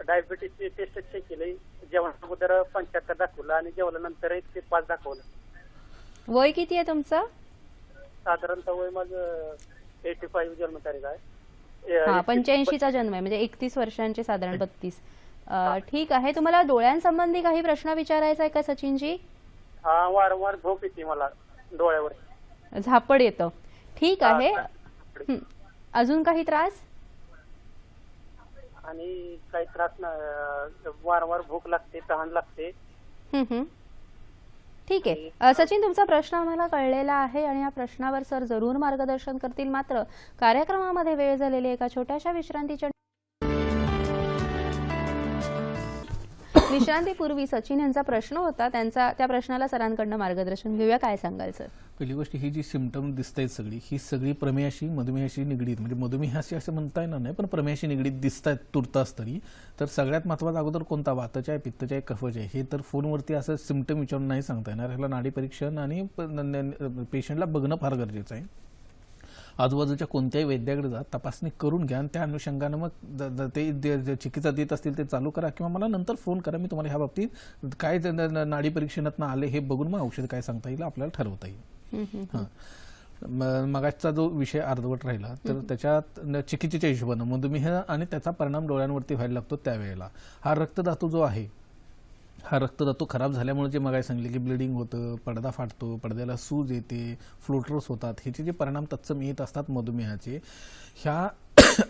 डायबिटीसची टेस्ट चेक केली. जेवण अगोदर 75 दाखवलं आणि जेवल्यानंतर 105 दाखवलं. वय किती आहे तुमचं? साधारणतः वय माझं 85 जन्मतारीख आहे. 85चा जन्म आहे म्हणजे 31 वर्षांचे, साधारण 32. ठीक आहे. तुम्हाला डोळ्यांसंबंधी काही प्रश्न विचारायचा आहे का सचिनजी? हा, वारंवार झोप येते मला डोळ्यावर, झापड येतं. ठीक आहे. अजून काही त्रास? आणि काही त्रास नाही, वारंवार भूक लागते, तहान लागते. ठीक आहे सचिन, तुमचा प्रश्न आम्हाला कळलेला आहे आणि या प्रश्नावर सर जरूर मार्गदर्शन करतील. मात्र कार्यक्रमामध्ये वेळ झालेली एका छोट्याशा विश्रांतीपूर्वी सचिन यांचा प्रश्न होता, त्या प्रश्नाला सरांकडनं मार्गदर्शन घेऊया. काय सांगाल सर? पहिली गोष्ट, ही जी सिम्पटम दिसत आहेत ही सगळी प्रमेयाशी, मधुमेहाशी निगडीत, म्हणजे मधुमेहाशी असं म्हणता येणार नाही पण प्रमेयाशी निगडीत दिसत आहेत तुर्तास तरी. तर सगळ्यात महत्त्वाचा अगोदर कोणता, वातच आहे, पित्तच आहे, कफच आहे, हे तर फोनवरती असं सिम्पटम विचारून नाही सांगता येणार. ह्याला नाडी परीक्षण आणि पेशंटला बघणं फार गरजेचं आहे. आजूबाजूच्या कोणत्याही वैद्याकडे जा, तपासणी करून घ्या आणि त्या अनुषंगानं मग ते चिकित्सा देत असतील ते चालू करा किंवा मला नंतर फोन करा. मी तुम्हाला ह्या बाबतीत काय नाडी परीक्षणातनं आले हे बघून मग औषध काय सांगता येईल आपल्याला ठरवता येईल. हां, मगाचा जो विषय अर्धवट राहिला तर त्याच्यात चिकित्सेच्या हिशोबानं मधुमेह आणि त्याचा परिणाम डोळ्यांवरती व्हायला लागतो त्यावेळेला हा रक्तधातू जो आहे, हा रक्तधातू खराब झाल्यामुळे जे मगाय सांगले की ब्लिडिंग होतं, पडदा फाटतो, पडद्याला सूज येते, फ्लोटर्स होतात, ह्याचे जे परिणाम तत्सम येत असतात मधुमेहाचे, ह्या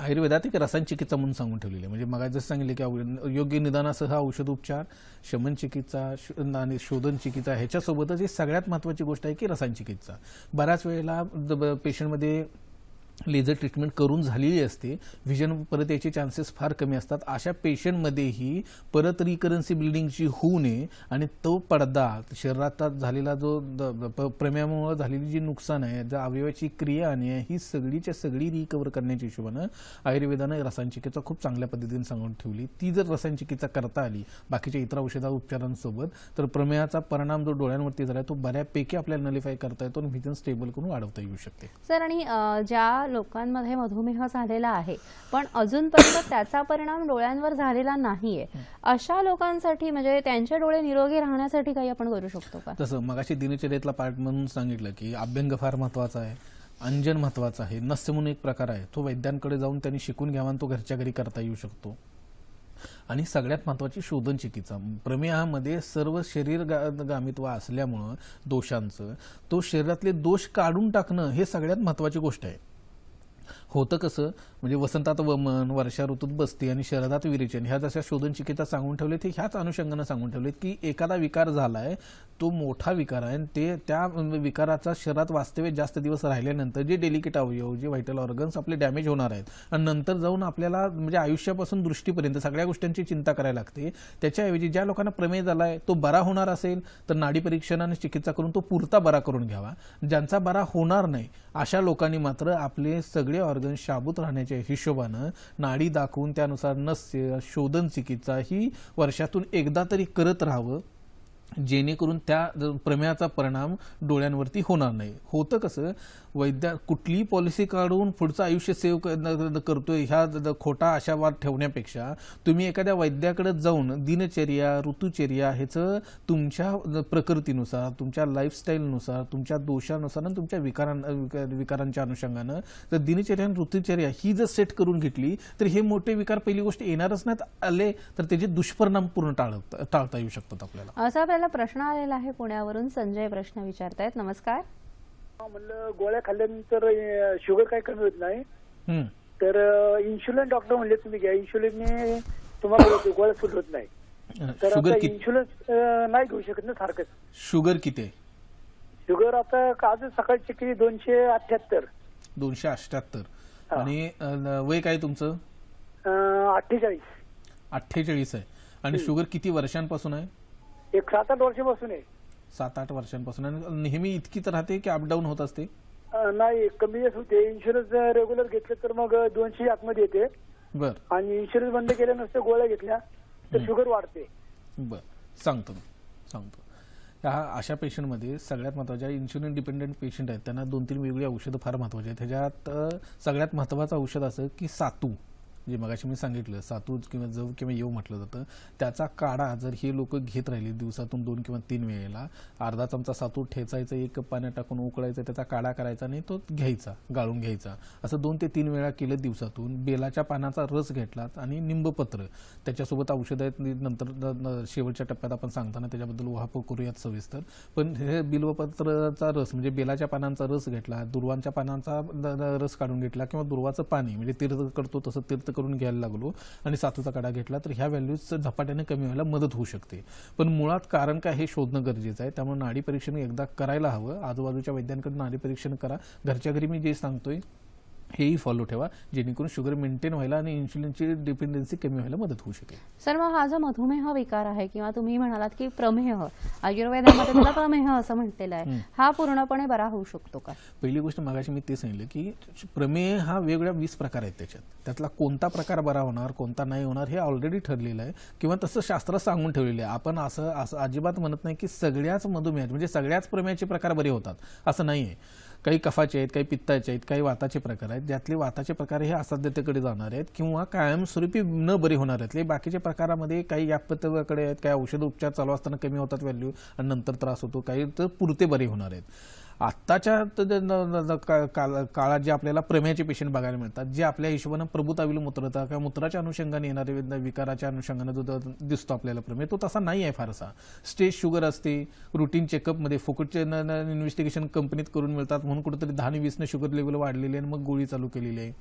आयुर्वेदात एक रसायन चिकित्सा म्हणून सांगून ठेवलेली आहे. म्हणजे मग जसं सांगितले की योग्य निदानासह औषधोपचार, शमन चिकित्सा आणि शोधन चिकित्सा ह्याच्यासोबतच ही सगळ्यात महत्त्वाची गोष्ट आहे की रसायन चिकित्सा. बऱ्याच वेळेला पेशंटमध्ये लेझर ट्रीटमेंट करून झालेली असते, व्हिजन परत याचे चान्सेस फार कमी असतात. अशा पेशंटमध्येही परत रिकरन्सी ब्लिडिंगची होऊ नये आणि तो पडदा शरीरात झालेला जो प्रमेयामुळे झालेली जी नुकसान आहे, ज्या अवयवाची क्रिया आणि ही सगळीच्या सगळी रिकवर करण्याच्या हिशोबानं आयुर्वेदानं रसायन चिकित्सा खूप चांगल्या पद्धतीने सांगून ठेवली. ती जर रसायन चिकित्सा करता आली बाकीच्या इतर औषधा उपचारांसोबत तर प्रमेयाचा परिणाम जो डोळ्यांवरती झाला तो बऱ्यापैकी आपल्याला नलिफाय करता येतो आणि व्हिजन स्टेबल करून वाढवता येऊ शकते. सर, आणि ज्या लोकांमध्ये मधुमेह झालेला आहे पण अजूनपर्यंत त्याचा परिणाम डोळ्यांवर झालेला नाहीये, अशा लोकांसाठी म्हणजे त्यांचे डोळे निरोगी राहण्यासाठी काही आपण करू शकतो का? तसं मगाशी दिनचर्येतला पार्ट म्हणून सांगितलं की अभ्यंग फार महत्वाचा आहे, अंजन महत्वाचा आहे, नस्य म्हणून एक प्रकार आहे, तो वैद्यांकडे जाऊन त्यांनी शिकून घ्यावा आणि तो घरच्या घरी करता येऊ शकतो. आणि सगळ्यात महत्वाची शोधन चिकित्सा. प्रमेहामध्ये सर्व शरीर गामित्व असल्यामुळं दोषांचं, तो शरीरातले दोष काढून टाकणं हे सगळ्यात महत्वाची गोष्ट आहे. होतं कसं, म्हणजे वसंतात वमन, वर्षा ऋतूत बसती आणि शरदात विरेचन ह्या जशा शोधन चिकित्सा सांगून ठेवलेत, ते ह्याच अनुषंगानं सांगून ठेवलेत की एखादा विकार झालाय, तो मोठा विकार आहे, ते त्या विकाराचा शरीरात वास्तव्य जास्त दिवस राहिल्यानंतर जे डेलिकेट अवयव, जे व्हायटल ऑर्गन्स आपले डॅमेज होणार आहेत आणि नंतर जाऊन आपल्याला म्हणजे आयुष्यापासून दृष्टीपर्यंत सगळ्या गोष्टींची चिंता करायला लागते. त्याच्याऐवजी ज्या लोकांना प्रमेय झालाय तो बरा होणार असेल तर नाडी परीक्षण आणि चिकित्सा करून तो पुरता बरा करून घ्यावा. ज्यांचा बरा होणार नाही अशा लोकांनी मात्र आपले सगळे ऑर्गन शाबूत राहण्याच्या हिशोबानं नाडी दाखवून त्यानुसार नस्य, शोधन चिकित्सा ही वर्षातून एकदा तरी करत राहावं, जेणेकरून त्या प्रमेयाचा परिणाम डोळ्यांवरती होणार नाही. होतं कसं, वैद्य कुठलीही पॉलिसी काढून पुढचं आयुष्य सेव्ह करतोय ह्या खोटा आशावाद ठेवण्यापेक्षा तुम्ही एखाद्या वैद्याकडे जाऊन दिनचर्या, ऋतुचर्या ह्याचं तुमच्या प्रकृतीनुसार, तुमच्या लाईफस्टाईलनुसार, तुमच्या दोषानुसार आणि तुमच्या विकारांच्या अनुषंगानं जर दिनचर्या आणि ऋतुचर्या ही जर सेट करून घेतली तर हे मोठे विकार पहिली गोष्ट येणारच नाहीत, आले तर त्याचे दुष्परिणाम पूर्ण टाळता येऊ शकतात आपल्याला. असा आपल्याला प्रश्न आलेला आहे पुण्यावरून. संजय प्रश्न विचारतायत. नमस्कार. म्हणलं गोळ्या खाल्ल्यानंतर शुगर काय कमी होत नाही, तर इन्शुलिन डॉक्टर म्हणले तुम्ही घ्या, इन्शुलिनने तुम्हाला गोळ्या सुट होत नाही, तर शुगर इन्शुलिन नाही घेऊ शकत ना सारखं. शुगर किती आहे? शुगर आता आज सकाळी चेक केली 278. 278. आणि वय काय तुमचं? 48. 48 आहे. आणि शुगर किती वर्षांपासून आहे? एक 7-8 वर्षापासून आहे. 7-8 वर्षांपासून. आणि नेहमी इतकीच राहते की अपडाऊन होत असते? नाही, कमी जास्त होते. इन्शुरन्स रेग्युलर घेतलं तर मग 200 आतमध्ये येते. बर. आणि इन्शुरन्स बंद केल्यानंतर गोळ्या घेतल्या तर शुगर वाढते. बर, सांगतो. ह्या अशा पेशंटमध्ये सगळ्यात महत्त्वाच्या इन्शुलिन डिपेंडंट पेशंट आहेत, त्यांना 2-3 वेगळी औषधं फार महत्त्वाची आहेत. ह्याच्यात सगळ्यात महत्त्वाचं औषध असं की सातू, जे मगाशी मी सांगितलं, सातू किंवा जव किंवा येव म्हटलं जातं, त्याचा काढा जर हे लोक घेत राहिले दिवसातून 2 किंवा 3 वेळेला, अर्धा चमचा सातू ठेचायचं, 1 कप पाण्यात टाकून उकळायचं, त्याचा काढा करायचा आणि तो घ्यायचा, गाळून घ्यायचा. असं 2 ते 3 वेळा केलं दिवसातून. बेलाच्या पानाचा रस घेतलात आणि निंबपत्र त्याच्यासोबत औषध आहेत, नंतर शेवटच्या टप्प्यात आपण सांगताना त्याच्याबद्दल उहापोह करूयात सविस्तर. पण हे बिल्वपत्राचा रस म्हणजे बेलाच्या पानांचा रस घेतला, दुर्वांच्या पानांचा रस काढून घेतला, किंवा दुर्वाचं पाणी म्हणजे तीर्थ करतो तसं तीर्थ करून घ्यायला लागलो आणि सातूचा काढा घेतला, तर ह्या व्हॅल्यूज झपाट्याने कमी व्हायला मदत होऊ शकते. पण मुळात कारण काय हे शोधणं गरजेचं आहे. त्यामुळे नाडी परीक्षण एकदा करायला हवं. आजूबाजूच्या वैद्यांकडे नाडी परीक्षण करा. घरच्या घरी मी जे सांगतोय हेही फॉलो ठेवा, जेणेकरून शुगर मेंटेन व्हायला आणि इन्शुलिनची डिपेंडन्सी कमी व्हायला मदत होऊ शकेल. सर, मग हा जो मधुमेह विकार आहे किंवा तुम्ही म्हणालात की प्रमेह, आयुर्वेदामध्ये त्याला प्रमेह असं म्हटलेलं आहे, हा पूर्णपणे बरा होऊ शकतो का? पहिली गोष्ट मगाशी मी ते सांगितलं की प्रमेह हा वेगवेगळ्या 20 प्रकार आहेत. त्यातला कोणता प्रकार बरा होणार, कोणता नाही होणार हे ऑलरेडी ठरलेलं आहे, किंवा तसं शास्त्र सांगून ठेवलेलं आहे. आपण असं अजिबात म्हणत नाही की सगळ्याच मधुमेह म्हणजे सगळ्याच प्रमेहाचे प्रकार बरे होतात, असं नाही आहे. काही कफाचे आहेत, काही पित्ताचे आहेत, काही वाताचे प्रकार आहेत. ज्यातले वाताचे प्रकार हे असाध्यतेकडे जाणार आहेत किंवा कायमस्वरूपी न बरे होणार आहेत. बाकीच्या प्रकारामध्ये काही यापत्याकडे आहेत, काही औषध उपचार चालू असताना कमी होतात व्हॅल्यू आणि नंतर त्रास होतो, काही तर पुरते बरे होणार आहेत. आत्ताच्या काळात जे आपल्याला प्रमेहाचे पेशंट बघायला मिळतात, जे आपल्या हिशोबानं प्रभूताविल मूत्रता किंवा मूत्राच्या अनुषंगाने येणारे विकाराच्या अनुषंगाने जो दिसतो आपल्याला प्रमेह, तो तसा नाही आहे फारसा. स्टेज शुगर असते, रुटीन चेकअपमध्ये फुकटचे इन्व्हेस्टिगेशन कंपनीत करून मिळतात, म्हणून कुठेतरी 10 आणि 20 शुगर लेवल वाढलेली आणि मग गोळी चालू केलेली आहे.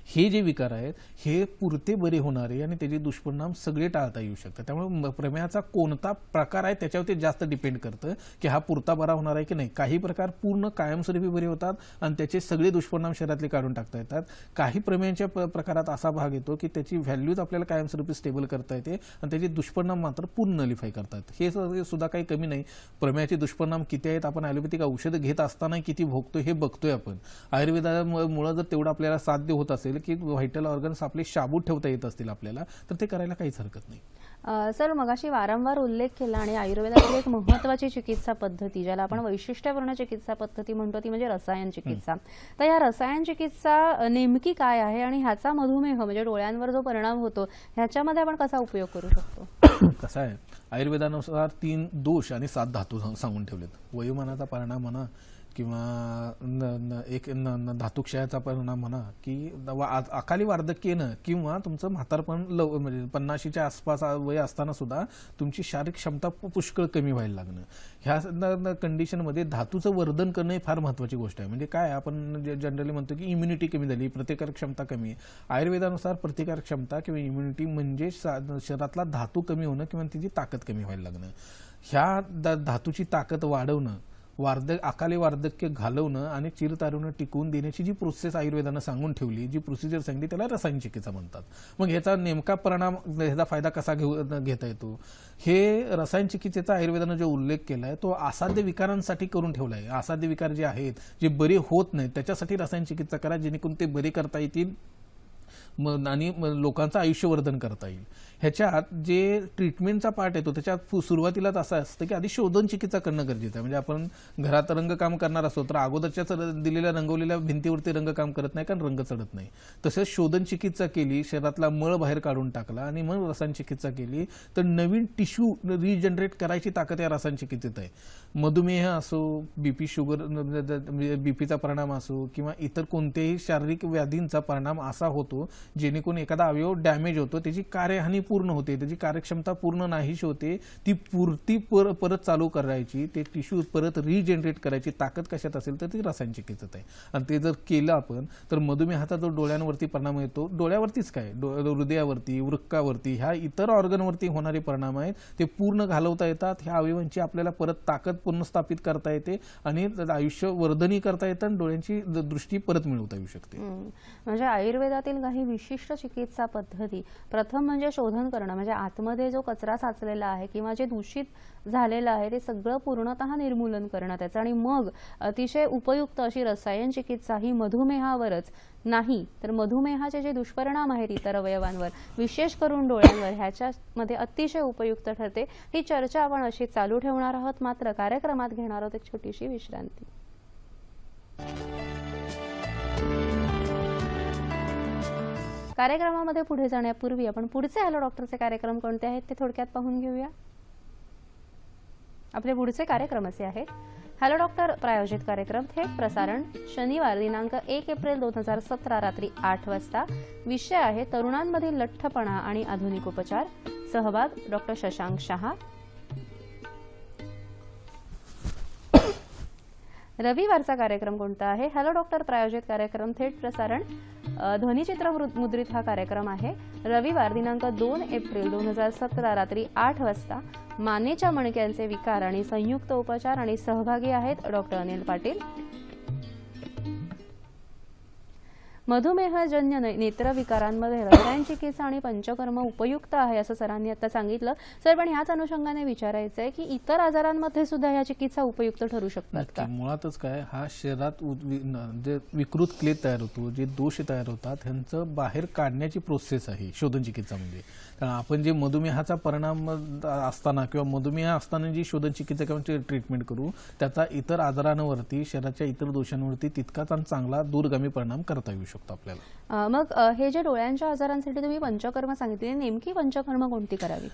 हे जे विकार आहेत हे पुरते बरे होणारे आणि त्याचे दुष्परिणाम सगळे टाळता येऊ शकतात. त्यामुळे प्रमेहाचा कोणता प्रकार आहे त्याच्यावरती जास्त डिपेंड करतं की हा पुरता बरा होणार आहे की नाही. काही प्रकार पूर्ण कायमस्वरूपी बरे होतात आणि त्याचे सगळे दुष्परिणाम शरीरातले काढून टाकता येतात. काही प्रमेहाच्या प्रकारात असा भाग येतो की त्याची व्हॅल्यूज आपल्याला कायमस्वरूपी स्टेबल करता येते आणि त्याचे दुष्परिणाम मात्र पूर्ण नलिफाय करतात. हे सुद्धा काही कमी नाही. प्रमेहाचे दुष्परिणाम किती आहेत आपण ॲलोपॅथिक औषधं घेत असताना किती भोगतोय हे बघतोय आपण. आयुर्वेदामुळे जर तेवढं आपल्याला साध्य होत असेल की व्हायटल ऑर्गन्स आपले शाबूत ठेवता येत असतील आपल्याला, तर ते करायला काहीच हरकत नाही. सर, मगाशी वारंवार उल्लेख केला आणि आयुर्वेदातील एक महत्त्वाची चिकित्सा पद्धती ज्याला आपण वैशिष्ट्यपूर्ण चिकित्सा पद्धती म्हणतो ती म्हणजे रसायन चिकित्सा. तर या रसायन चिकित्सा नेमकी काय आहे आणि ह्याचा मधुमेह म्हणजे डोळ्यांवर जो परिणाम होतो ह्याच्यामध्ये आपण कसा उपयोग करू शकतो? कसं आहे, आयुर्वेदानुसार 3 दोष आणि 7 धातू सांगून ठेवलेत. वयोमानाचा परिणाम म्हणा किंवा एक धातुक्षयाचा परिणाम म्हणा की अकाली वार्धक्य येणं किंवा तुमचं म्हातारपण म्हणजे 50च्या आसपास वय असताना सुद्धा तुमची शारीरिक क्षमता पुष्कळ कमी व्हायला लागणं, ह्या कंडिशनमध्ये धातूचं वर्धन करणं ही फार महत्त्वाची गोष्ट आहे. म्हणजे काय आपण जनरली म्हणतो की इम्युनिटी कमी झाली, प्रतिकारक क्षमता कमी आहे. आयुर्वेदानुसार प्रतिकारक क्षमता किंवा इम्युनिटी म्हणजे शरीरातला धातू कमी होणं किंवा तिची ताकद कमी व्हायला लागणं. ह्या धातूची ताकद वाढवणं, अकाली वार्धक्य घालवणं आणि चिरतारुण्य टिकवून देण्याची जी प्रोसेस आयुर्वेदानं सांगून ठेवली, जी प्रोसिजर सांगितली, त्याला रसायन चिकित्सा म्हणतात. मग ह्याचा नेमका परिणाम, ह्याचा फायदा कसा घेता येतो, हे रसायन चिकित्सेचा आयुर्वेदानं जो उल्लेख केलाय तो असाध्य विकारांसाठी करून ठेवला आहे. असाध्य विकार जे आहेत जे बरे होत नाहीत त्याच्यासाठी रसायन चिकित्सा करा, जेणेकरून ते बरे करता येतील आणि लोकांचं आयुष्यवर्धन करता येईल. ह्याच्यात जे ट्रीटमेंटचा पार्ट येतो त्याच्यात सुरुवातीलाच असं असतं की आधी शोधन चिकित्सा करणं गरजेचं आहे. म्हणजे आपण घरात रंगकाम करणार असतो तर अगोदरच्या दिलेल्या रंगवलेल्या भिंतीवरती रंगकाम करत नाही, कारण रंग चढत नाही. तसंच शोधन चिकित्सा केली, शरीरातला मळ बाहेर काढून टाकला आणि मग रसायन चिकित्सा केली तर नवीन टिश्यू रिजनरेट करायची ताकद या रसायन चिकित्सेत आहे. मधुमेह असो, बीपी शुगर बीपीचा परिणाम असो किंवा इतर कोणत्याही शारीरिक व्याधींचा परिणाम असा होतो जेणेकरून एखादा अवयव डॅमेज होतो, त्याची कार्यहानी पूर्ण होते, त्याची कार्यक्षमता पूर्ण नाहीशी होते, ती परत चालू करायची, ते टिश्यू परत रिजनरेट करायची ताकद कशात असेल तर ती रसायन चिकित्सेत आहे. आणि ते जर केलं आपण तर मधुमेहाचा जो डोळ्यांवरती परिणाम येतो, डोळ्यावरतीच काय हृदयावरती, वृक्कावरती, ह्या इतर ऑर्गनवरती होणारे परिणाम आहेत ते पूर्ण घालवता येतात. ह्या अवयवांची आपल्याला परत ताकद पुनर्स्थापित करता येते आणि आयुष्य वर्धनी करता येतं आणि डोळ्यांची दृष्टी परत मिळवता येऊ शकते. म्हणजे आयुर्वेदातील काही विशिष्ट चिकित्सा पद्धती, प्रथम म्हणजे शोधन करणं, म्हणजे आतमध्ये जो कचरा साचलेला आहे किंवा जे दूषित झालेलं आहे ते सगळं पूर्णतः निर्मूलन करणं त्याचं, आणि मग अतिशय उपयुक्त अशी रसायन चिकित्सा ही मधुमेहावरच नाही तर मधुमेहाचे जे दुष्परिणाम आहेत इतर अवयवांवर, विशेष करून डोळ्यांवर, ह्याच्यामध्ये अतिशय उपयुक्त ठरते. ही चर्चा आपण अशी चालू ठेवणार आहोत, मात्र कार्यक्रमात घेणार आहोत एक छोटीशी विश्रांती. कार्यक्रमामध्ये पुढे जाण्यापूर्वी आपण पुढचे हॅलो डॉक्टरचे कार्यक्रम कोणते आहेत ते थोडक्यात पाहून घेऊया. आपले पुढचे कार्यक्रम असे आहेत: हॅलो डॉक्टर प्रायोजित कार्यक्रम, थेट प्रसारण शनिवार दिनांक 1 एप्रिल 2017 रात्री 8 वाजता. विषय आहे तरुणांमधील लठ्ठपणा आणि आधुनिक उपचार. सहभाग डॉक्टर शशांक शहा. रविवारचा कार्यक्रम कोणता आहे? हॅलो डॉक्टर प्रायोजित कार्यक्रम, थेट प्रसारण ध्वनिचित्र मुद्रित हा कार्यक्रम आहे. रविवार दिनांक 2 एप्रिल 2017 रात्री 8 वाजता. मानेच्या मणक्यांचे विकार आणि संयुक्त उपचार, आणि सहभागी आहेत डॉक्टर अनिल पाटील. मधुमेहजन्य नेत्रविकारांमध्ये रसायन चिकित्सा आणि पंचकर्म उपयुक्त आहे असं सरांनी आता सांगितलं. सर, पण ह्याच अनुषंगाने विचारायचं आहे की इतर आजारांमध्ये सुद्धा ह्या चिकित्सा उपयुक्त ठरू शकतात का? मुळातच काय, हा शरीरात जे विकृत क्ले तयार होतो, जे दोष तयार होतात, ह्यांचं बाहेर काढण्याची प्रोसेस आहे शोधन चिकित्सा म्हणजे. कारण आपण जे मधुमेहाचा परिणाम असताना किंवा मधुमेह असताना जी शोधन चिकित्सा किंवा ट्रीटमेंट करू, त्याचा इतर आजारांवरती, शरीराच्या इतर दोषांवरती तितकाच चांगला दूरगामी परिणाम करता येऊ शकतो आपल्याला. मग हे जे डोळ्यांच्या आजारांसाठी तुम्ही पंचकर्म सांगितले, नेमकी पंचकर्म कोणती करावी?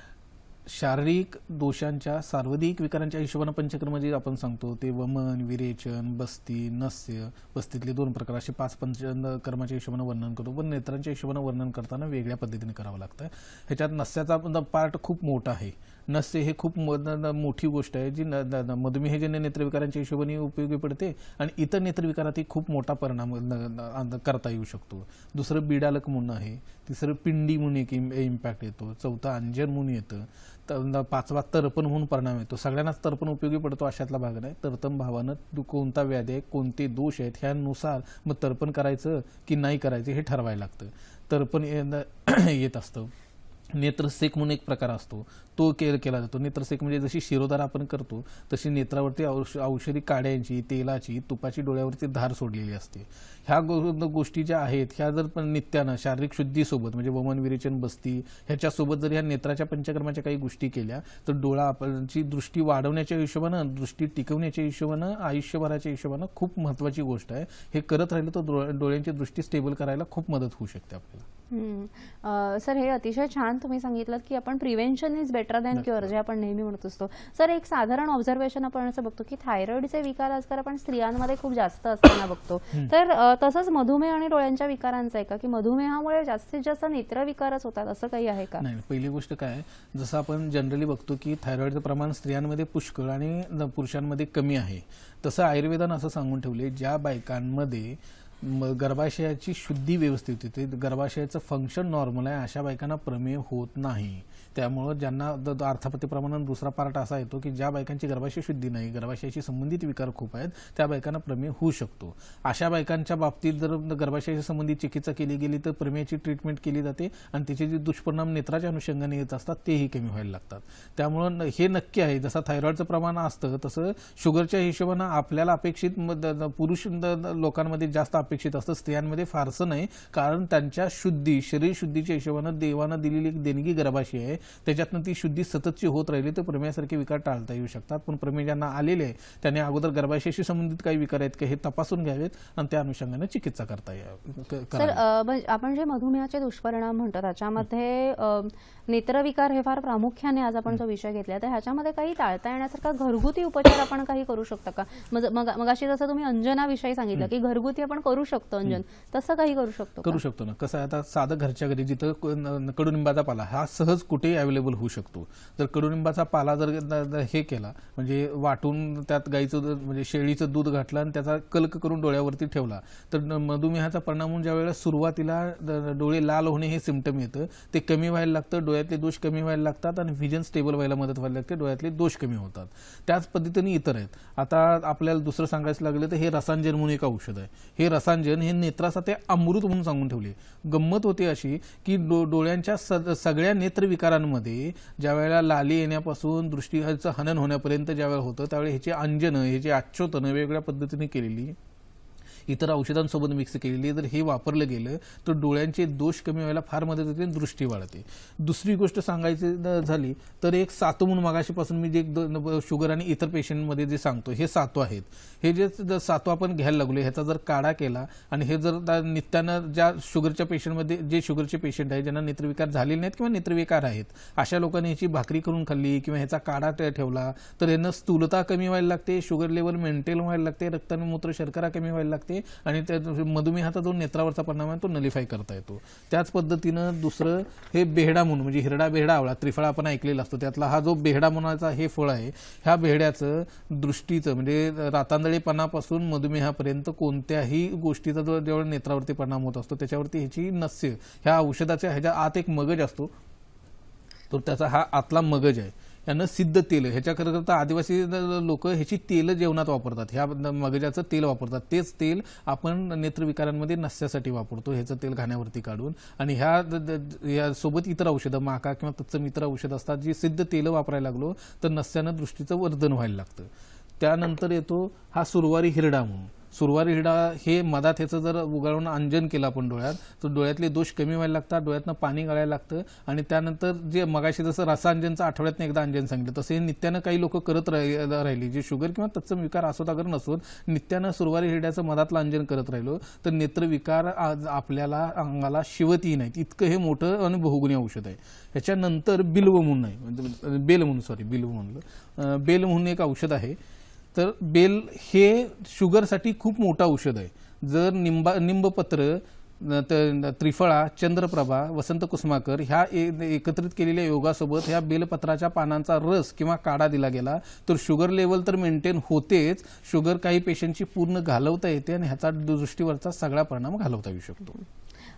शारीरिक दोषांच्या, सार्वधिक विकारांच्या हिशोबाने पंचकर्म जे आपण सांगतो ते वमन, विरेचन, बस्ती, नस्य, बस्तीतले 2 प्रकार असे 5 पंचकर्माच्या हिशोबाने वर्णन करतो. पण नेत्रांच्या हिशोबाने वर्णन करताना वेगळ्या पद्धतीने करावं लागतं. ह्याच्यात नस्याचा पार्ट खूप मोठा आहे. नस्य हे खूप मोठी गोष्ट आहे जी मधुमेहजन्य नेत्रविकारांच्या हिशोबाने उपयोगी पडते आणि इतर नेत्रविकारातही खूप मोठा परिणाम करता येऊ शकतो. दुसरं बिडालक म्हणून आहे. तिसरं पिंडी म्हणून एक इम्पॅक्ट येतो. चौथा अंजन म्हणून येतं. 5वा तर्पण म्हणून परिणाम येतो. सगळ्यांनाच तर्पण उपयोगी पडतो अशातला भाग नाही. तर्पण भावानं कोणता व्याधी आहे, कोणते दोष आहेत, ह्यानुसार मग तर्पण करायचं की नाही करायचं हे ठरवायला लागतं. तर्पण येत असतं. नेत्रसेक म्हणून एक प्रकार असतो, तो केला जातो. नेत्रसेक म्हणजे जशी शिरोधार आपण करतो तशी नेत्रावरती औषधी काड्यांची, तेलाची, तुपाची डोळ्यावरती धार सोडलेली असते. ह्या गोष्टी ज्या आहेत ह्या जर पण नित्यानं शारीरिक शुद्धीसोबत म्हणजे वमन, विरेचन, बस्ती ह्याच्यासोबत जर ह्या नेत्राच्या पंचकर्माच्या काही गोष्टी केल्या तर डोळा आपणची दृष्टी वाढवण्याच्या हिशोबानं, दृष्टी टिकवण्याच्या हिशोबानं, आयुष्यभराच्या हिशोबानं खूप महत्वाची गोष्ट आहे. हे करत राहिलं तर डोळ्यांची दृष्टी स्टेबल करायला खूप मदत होऊ शकते आपल्याला. सर, हे अतिशय छान तुम्ही सांगितलं की आपण prevention is better than cure, जे आपण नेहमी म्हणत असतो. सर, एक साधारण ऑब्झर्वेशन आपण असं बघतो की थायरॉइडचे विकार आजकाल आपण स्त्रियांमध्ये खूप जास्त असताना बघतो. तर तसंच मधुमेह आणि डोळ्यांच्या विकारांचं आहे का, की मधुमेहामुळे जास्तीत जास्त नेत्रविकारच होतात असं काही आहे का? नाही, पहिली गोष्ट काय, जसं आपण जनरली बघतो की थायरॉइडचं प्रमाण स्त्रियांमध्ये पुष्कळ आणि पुरुषांमध्ये कमी आहे, तसं आयुर्वेदानं असं सांगून ठेवले ज्या बायकांमध्ये गर्भाशयाची शुद्धी व्यवस्थित होते, गर्भाशयाचं फंक्शन नॉर्मल आहे, अशा बायकांना प्रमेय होत नाही. त्यामुळं ज्यांना अर्थापत्तीप्रमाणे दुसरा पार्ट असा येतो की ज्या बायकांची गर्भाशय शुद्धी नाही, गर्भाशयाशी संबंधित विकार खूप आहेत, त्या बायकांना प्रमेय होऊ शकतो. अशा बायकांच्या बाबतीत जर गर्भाशयाशी संबंधित चिकित्सा केली गेली तर प्रमेयाची ट्रीटमेंट केली जाते आणि त्याचे जे दुष्परिणाम नेत्राच्या अनुषंगाने येत असतात तेही कमी व्हायला लागतात. त्यामुळं हे नक्की आहे, जसं थायरॉइडचं प्रमाण असतं तसं शुगरच्या हिशोबानं आपल्याला अपेक्षित पुरुष लोकांमध्ये जास्त अपेक्षित असतं, स्त्रियांमध्ये फारसं नाही. कारण त्यांच्या शुद्धी, शरीर शुद्धीच्या हिशोबानं देवानं दिलेली एक देणगी गर्भाशय आहे, त्याच्यातनं ती शुद्धी सततची होत राहिली तर प्रमेयासारखे विकार टाळता येऊ शकतात. पण प्रमेय ज्यांना आलेले आहे त्याने अगोदर गर्भाशयाशी संबंधित काही विकार आहेत का हे तपासून घ्यावेत आणि त्या अनुषंगाने चिकित्सा करता यावी. सर, आपण जे मधुमेहाचे दुष्परिणाम म्हणतो त्याच्यामध्ये नेत्रविकार हे फार प्रामुख्याने आज आपण जो विषय घेतला, तर ह्याच्यामध्ये काही टाळता येण्यासारखा घरगुती उपचार आपण काही करू शकता का? मगाशी जसं तुम्ही अंजनाविषयी सांगितलं की घरगुती आपण करू करू शकतो अंजन, तसं काही करू शकतो का? करू शकतो ना. कसं आहे, आता साधं घरच्या घरी जिथं कडुनिंबाचा पाला हा सहज कुठेही अवेलेबल होऊ शकतो. जर कडुनिंबाचा पाला जर हे केला म्हणजे वाटून त्यात गाईचं म्हणजे शेळीचं दूध घातलं आणि त्याचा कल्क करून डोळ्यावरती ठेवला तर मधुमेहाचा परिणाम म्हणून ज्या वेळेला सुरुवातीला डोळे लाल होणे हे सिम्पटम येतं, ते कमी व्हायला लागतं, डोळ्यातले दोष कमी व्हायला लागतात आणि व्हिजन स्टेबल व्हायला मदत व्हायला लागते, डोळ्यातले दोष कमी होतात. त्याच पद्धतीने इतर आहेत. आता आपल्याला दुसरं सांगायचं लागलं तर हे रसांजन म्हणून एक औषध आहे. हे रसांजन हे नेत्रासाठी अमृत म्हणून सांगून ठेवले. गंमत होती अशी की डोळ्यांच्या सगळ्या नेत्रविकारांमध्ये ज्या वेळेला लाली येण्यापासून दृष्टीचं हनन होण्यापर्यंत ज्या वेळेला होतं त्यावेळेला ह्याची अंजनं, ह्याची आच्छोतनं वेगवेगळ्या पद्धतीने केलेली, इतर औषधांसोबत मिक्स केलेली जर हे वापरलं गेलं तर डोळ्यांचे दोष कमी व्हायला फार मदत होते आणि दृष्टी वाढते. दुसरी गोष्ट सांगायची झाली तर एक सातू म्हणून मागाशीपासून मी जे शुगर आणि इतर पेशंटमध्ये जे सांगतो हे सातू आहेत. हे जे सातू आपण घ्यायला लागलो ह्याचा जर काढा केला आणि हे जर नित्यानं ज्या शुगरच्या पेशंटमध्ये जे शुगरचे पेशंट आहेत ज्यांना नेत्रविकार झालेले नाहीत किंवा नेत्रविकार आहेत अशा लोकांनी ह्याची भाकरी करून खाल्ली किंवा ह्याचा काढा ठेवला तर यांना स्थूलता कमी व्हायला लागते, शुगर लेवल मेंटेन व्हायला लागते, रक्त आणि मूत्र शर्करा कमी व्हायला लागते आणि त्या मधुमेहाचा जो नेत्रावरचा परिणाम आहे तो नलिफाय करता येतो. त्याच पद्धतीनं दुसरं हे बेहडा म्हणून म्हणजे हिरडा बेहडा आवळा त्रिफळा आपण ऐकलेला असतो, त्यातला हा जो बेहडा म्हणूनचा हे फळ आहे, ह्या बेहड्याचं दृष्टीचं म्हणजे रातांदळेपणापासून मधुमेहापर्यंत कोणत्याही गोष्टीचा जो जेव्हा नेत्रावरती परिणाम होत असतो त्याच्यावरती ह्याची नस्य ह्या औषधाच्या ह्याच्या आत एक मगज असतो, तर त्याचा हा आतला मगज आहे. यानं सिद्ध तेल ह्याच्याकरता आदिवासी लोक ह्याची तेल जेवणात वापरतात, ह्या मगजाचं तेल वापरतात. तेच तेल आपण नेत्रविकारांमध्ये नस्यासाठी वापरतो, ह्याचं तेल घाण्यावरती काढून. आणि ह्या सोबत इतर औषधं माका किंवा तत्सम इतर औषधं असतात जी सिद्ध तेल वापरायला लागलो तर नस्यानं दृष्टीचं वर्धन व्हायला लागतं. त्यानंतर येतो हा सुरवारी हिरडा म्हणून. सुरवारी हिरडा हे मधात ह्याचं जर उगाळून अंजन केलं आपण डोळ्यात तर डोळ्यातले दोष कमी व्हायला लागतात, डोळ्यातनं पाणी गळायला लागतं. आणि त्यानंतर जे मगाशी जसं रसांजनचं आठवड्यातनं एकदा अंजन सांगितलं तसे नित्यानं काही लोक करत राहिली जे शुगर किंवा तत्सम विकार असोत अगर नसून नित्यानं सुरवारी हिरड्याचं मधातलं अंजन करत राहिलो तर नेत्रविकार आपल्याला अंगाला शिवतही नाहीत, इतकं हे मोठं आणि बहुगुणी औषध आहे. ह्याच्यानंतर बिल्व म्हणून आहे म्हणजे बेल म्हणून एक औषध आहे. तर बेल हे शुगरसाठी खूप मोठं औषध आहे. जर निंबपत्र, त्रिफळा, चंद्रप्रभा, वसंत कुसुमाकर ह्या एकत्रित केलेल्या योगासोबत ह्या बेलपत्राच्या पानांचा रस किंवा काढा दिला गेला तर शुगर लेवल तर मेंटेन होतेच, शुगर काही पेशंटची पूर्ण घालवता येते आणि ह्याचा दृष्टीवरचा सगळा परिणाम घालवता येऊ शकतो.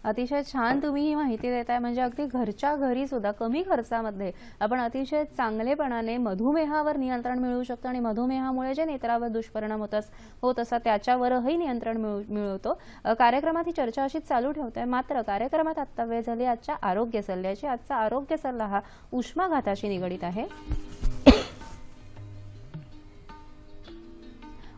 अतिशय छान तुम्ही ही माहिती देताय. म्हणजे अगदी घरच्या घरी सुद्धा कमी खर्चामध्ये आपण अतिशय चांगलेपणाने मधुमेहावर नियंत्रण मिळवू शकतो आणि मधुमेहामुळे जे नेत्रावर दुष्परिणाम होत असतात त्याच्यावरही नियंत्रण मिळवतो. कार्यक्रमात ही चर्चा अशीच चालू ठेवते. मात्र कार्यक्रमात आता वेळ झाली आजच्या आरोग्य सल्ल्याची. आजचा आरोग्य सल्ला हा उष्माघाताशी निगडित आहे.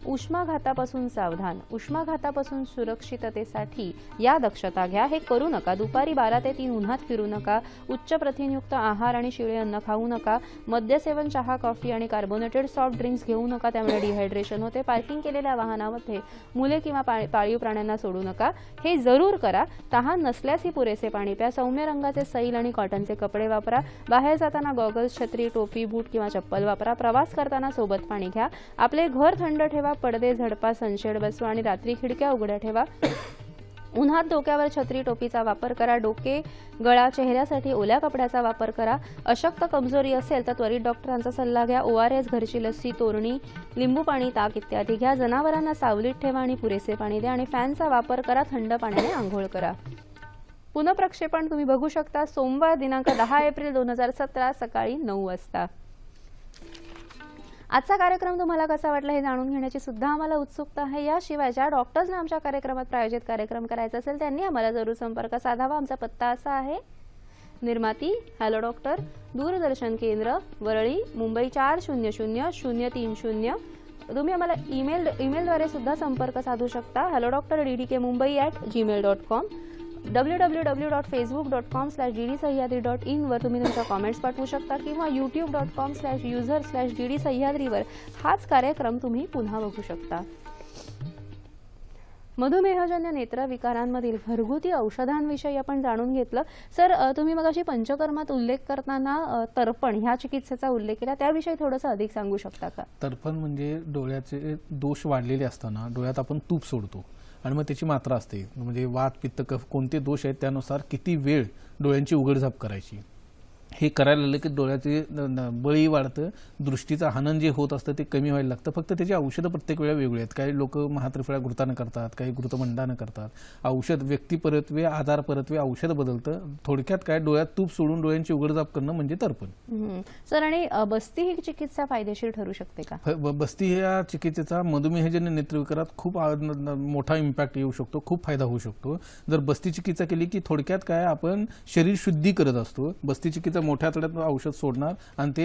उष्माघातापासून सावधान, उष्माघातापासून सुरक्षिततेसाठी या दक्षता घ्या. हे करू नका: दुपारी 12 ते 3 उन्हात फिरू नका, उच्च प्रथिनयुक्त आहार आणि शिळे अन्न खाऊ नका, मद्यसेवन, चहा, कॉफी आणि कार्बोनेटेड सॉफ्ट ड्रिंक्स घेऊ नका, त्यामुळे डिहायड्रेशन होते, पार्किंग केलेल्या वाहनामध्ये मुले किंवा पाळीव प्राण्यांना सोडू नका. हे जरूर करा. तहान नसल्यासही पुरेसे पाणी प्या, सौम्य रंगाचे सैल आणि कॉटनचे कपडे वापरा, बाहेर जाताना गॉगल्स, छत्री, टोपी, बूट किंवा चप्पल वापरा, प्रवास करताना सोबत पाणी घ्या, आपले घर थंड ठेवा, पडदे झडपा, सनशेड बसवा आणि रात्री खिडक्या उघड्या ठेवा. उन्हात डोक्यावर छत्री टोपीचा वापर करा, डोके, गळा, चेहऱ्यासाठी ओल्या कपड्याचा वापर करा. अशक्त कमजोरी असेल तर त्वरित डॉक्टरांचा सल्ला घ्या. ORS, घरची लस्सी, तोरणी, लिंबू पाणी, ताक इत्यादी घ्या. जनावरांना सावलीत ठेवा आणि पुरेसे पाणी द्या आणि फॅनचा वापर करा. थंड पाण्याने आंघोळ करा. पुनःप्रक्षेपण तुम्ही बघू शकता सोमवार दिनांक 10 एप्रिल 2017 सकाळी 9 वाजता. आजचा कार्यक्रम तुम्हाला कसा वाटला हे जाणून घेण्याची सुद्धा आम्हाला उत्सुकता आहे. याशिवाय ज्या डॉक्टर्सना आमच्या कार्यक्रमात प्रायोजित कार्यक्रम करायचा असेल त्यांनी आम्हाला जरूर संपर्क साधावा. आमचा पत्ता असा आहे: निर्माती हॅलो डॉक्टर, दूरदर्शन केंद्र, वरळी, मुंबई 400030. तुम्ही आम्हाला ईमेलद्वारे सुद्धा संपर्क साधू शकता. hellodoctor@ddkmumbai@gmail.com, www.facebook.com/ddsahyadri.in वर तुम्ही तुमच्या कॉमेंट्स पाठवू शकता किंवा youtube.com/user/ddsahyadri वर हाच कार्यक्रम तुम्ही पुन्हा बघू शकता. मधुमेहजन्य नेत्रविकारांमधील घरगुती औषधांविषयी आपण जाणून घेतलं. सर, तुम्ही मगाशी पंचकर्मात उल्लेख करताना तर्पण ह्या चिकित्सेचा उल्लेख केला, त्याविषयी थोडंसं अधिक सांगू शकता का? तर्पण म्हणजे डोळ्याचे दोष वाढलेले असताना डोळ्यात आपण तूप सोडतो आणि मग त्याची मात्रा असते, म्हणजे वात पित्त कफ कोणते दोष आहेत त्यानुसार किती वेळ डोळ्यांची उघडझाप करायची. हे करायला लागलं की डोळ्याचे बळी वाढतं, दृष्टीचं हनन जे होत असतं ते कमी व्हायला लागतं. फक्त त्याची औषधं प्रत्येक वेळा वेगळी आहेत. काही लोक महात्रिफळा घृतानं करतात, काही घृतमंडानं करतात. औषध व्यक्ती परत्वे, आजार परत्वे औषध बदलतं. थोडक्यात काय, डोळ्यात तूप सोडून डोळ्यांची उघडझाप करणं म्हणजे तर्पण. सर, आणि बस्ती ही चिकित्सा फायदेशीर ठरू शकते का? बस्ती या चिकित्सेचा मधुमेहजन्य नेत्रविकारात खूप मोठा इम्पॅक्ट येऊ शकतो, खूप फायदा होऊ शकतो. जर बस्ती चिकित्सा केली की थोडक्यात काय, आपण शरीर शुद्धी करत असतो. बस्ती चिकित्सा मोठ्या आतड्यात औषध सोडणार आणि ते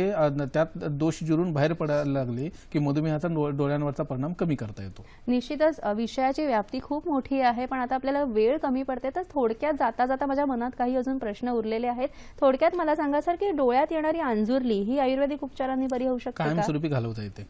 त्यात दोष जिरून बाहेर पडायला लागले की मधुमेहाचा डोळ्यांवरचा परिणाम कमी करता येतो. निश्चितच विषयाची व्याप्ती खूप मोठी आहे, पण आता आपल्याला वेळ कमी पडते, तर थोडक्यात जाता जाता माझ्या मनात काही अजून प्रश्न उरलेले आहेत. थोडक्यात मला सांगा सर, की डोळ्यात येणारी अंजुरली ही आयुर्वेदिक उपचारांनी बरी होऊ शकते का? कायमस्वरूपी घालवता येते.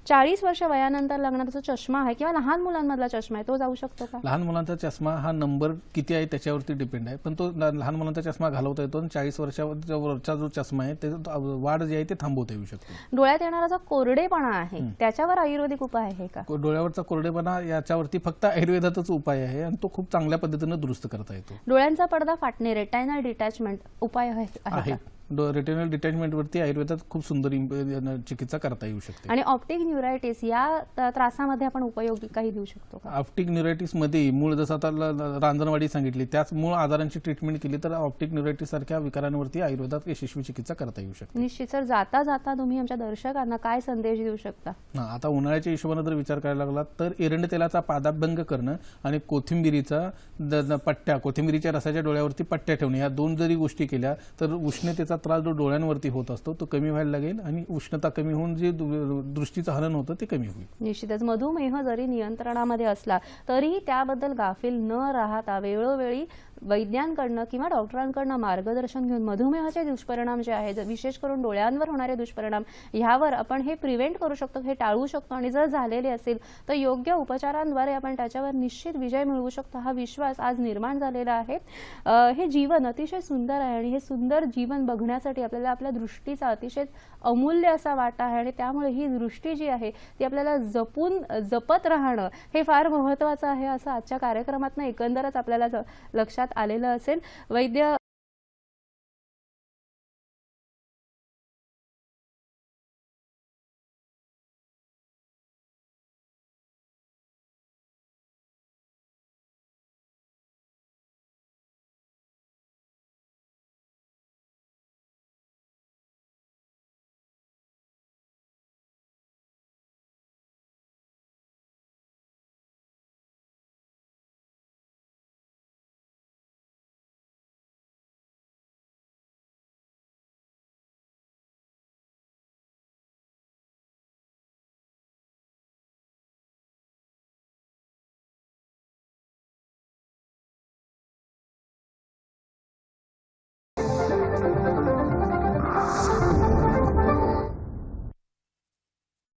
40 वर्ष वयानंतर लागणारा चष्मा आहे किंवा लहान मुलांमधला चष्मा आहे तो जाऊ शकतो का? लहान मुलांचा चष्मा हा नंबर किती आहे त्याच्यावरती डिपेंड आहे, पण तो लहान मुलांचा चष्मा घालवता येतो. 40 वर्षावरचा जो चष्मा आहे ते वाढ जी आहे ते थांबवता येऊ शकतो. डोळ्यात येणारा जो कोरडेपणा आहे त्याच्यावर आयुर्वेदिक उपाय आहे का? डोळ्यावरचा कोरडेपणा याच्यावरती फक्त आयुर्वेदातच उपाय आहे आणि तो खूप चांगल्या पद्धतीने दुरुस्त करता येतो. डोळ्यांचा पडदा फाटणे, रेटायनल डिटॅचमेंट उपाय आहे का? रेटिनल डिटॅचमेंट वरती आयुर्वेदात खूप सुंदर चिकित्सा करता येऊ शकते. आणि ऑप्टिक न्यूरायटिस या त्रासामध्ये आपण उपयोगी काही देऊ शकतो का? ऑप्टिक न्यूरायटिस मध्ये मूळ, जसं आता रांजणवाडी सांगितली, त्याच मूळ आजारांची ट्रीटमेंट केली तर ऑप्टिक न्यूरायटिस सारख्या विकारांवरती आयुर्वेदात यशस्वी चिकित्सा करता येऊ शकते. निश्चित सर, जाता जाता तुम्ही आमच्या दर्शकांना काय संदेश देऊ शकता? आता उन्हाळ्याच्या हिशोबाने जर विचार करायला लागला तर एरंड तेलाचा पादाभंग करणं आणि कोथिंबिरीच्या रसाच्या डोळ्यावरती पट्ट्या ठेवणे, या दोन जरी गोष्टी केल्या तर उष्णतेचा त्रास जो डोळ्यांवरती होत असतो तो कमी व्हायला लागेल आणि उष्णता कमी होऊन जे दृष्टीचं हनन होतं ते कमी होईल. निश्चितच मधुमेह जरी नियंत्रणामध्ये असला तरीही त्याबद्दल गाफील न राहता वेळोवेळी वैद्यांकडनं किंवा डॉक्टरांकडनं मार्गदर्शन घेऊन मधुमेहाचे दुष्परिणाम जे आहेत, विशेष करून डोळ्यांवर होणारे दुष्परिणाम, ह्यावर आपण हे प्रिव्हेंट करू शकतो, हे टाळू शकतो. आणि जर झालेले असेल तर योग्य उपचारांद्वारे आपण त्याच्यावर निश्चित विजय मिळवू शकतो, हा विश्वास आज निर्माण झालेला आहे. हे जीवन अतिशय सुंदर आहे आणि हे सुंदर जीवन बघण्यासाठी आपल्याला आपल्या दृष्टीचा अतिशय अमूल्य असा वाटा आहे आणि त्यामुळे ही दृष्टी जी आहे ती आपल्याला जपत राहणं हे फार महत्त्वाचं आहे, असं आजच्या कार्यक्रमातून एकंदरच आपल्याला लक्षात आलेलं असेल. वैद्य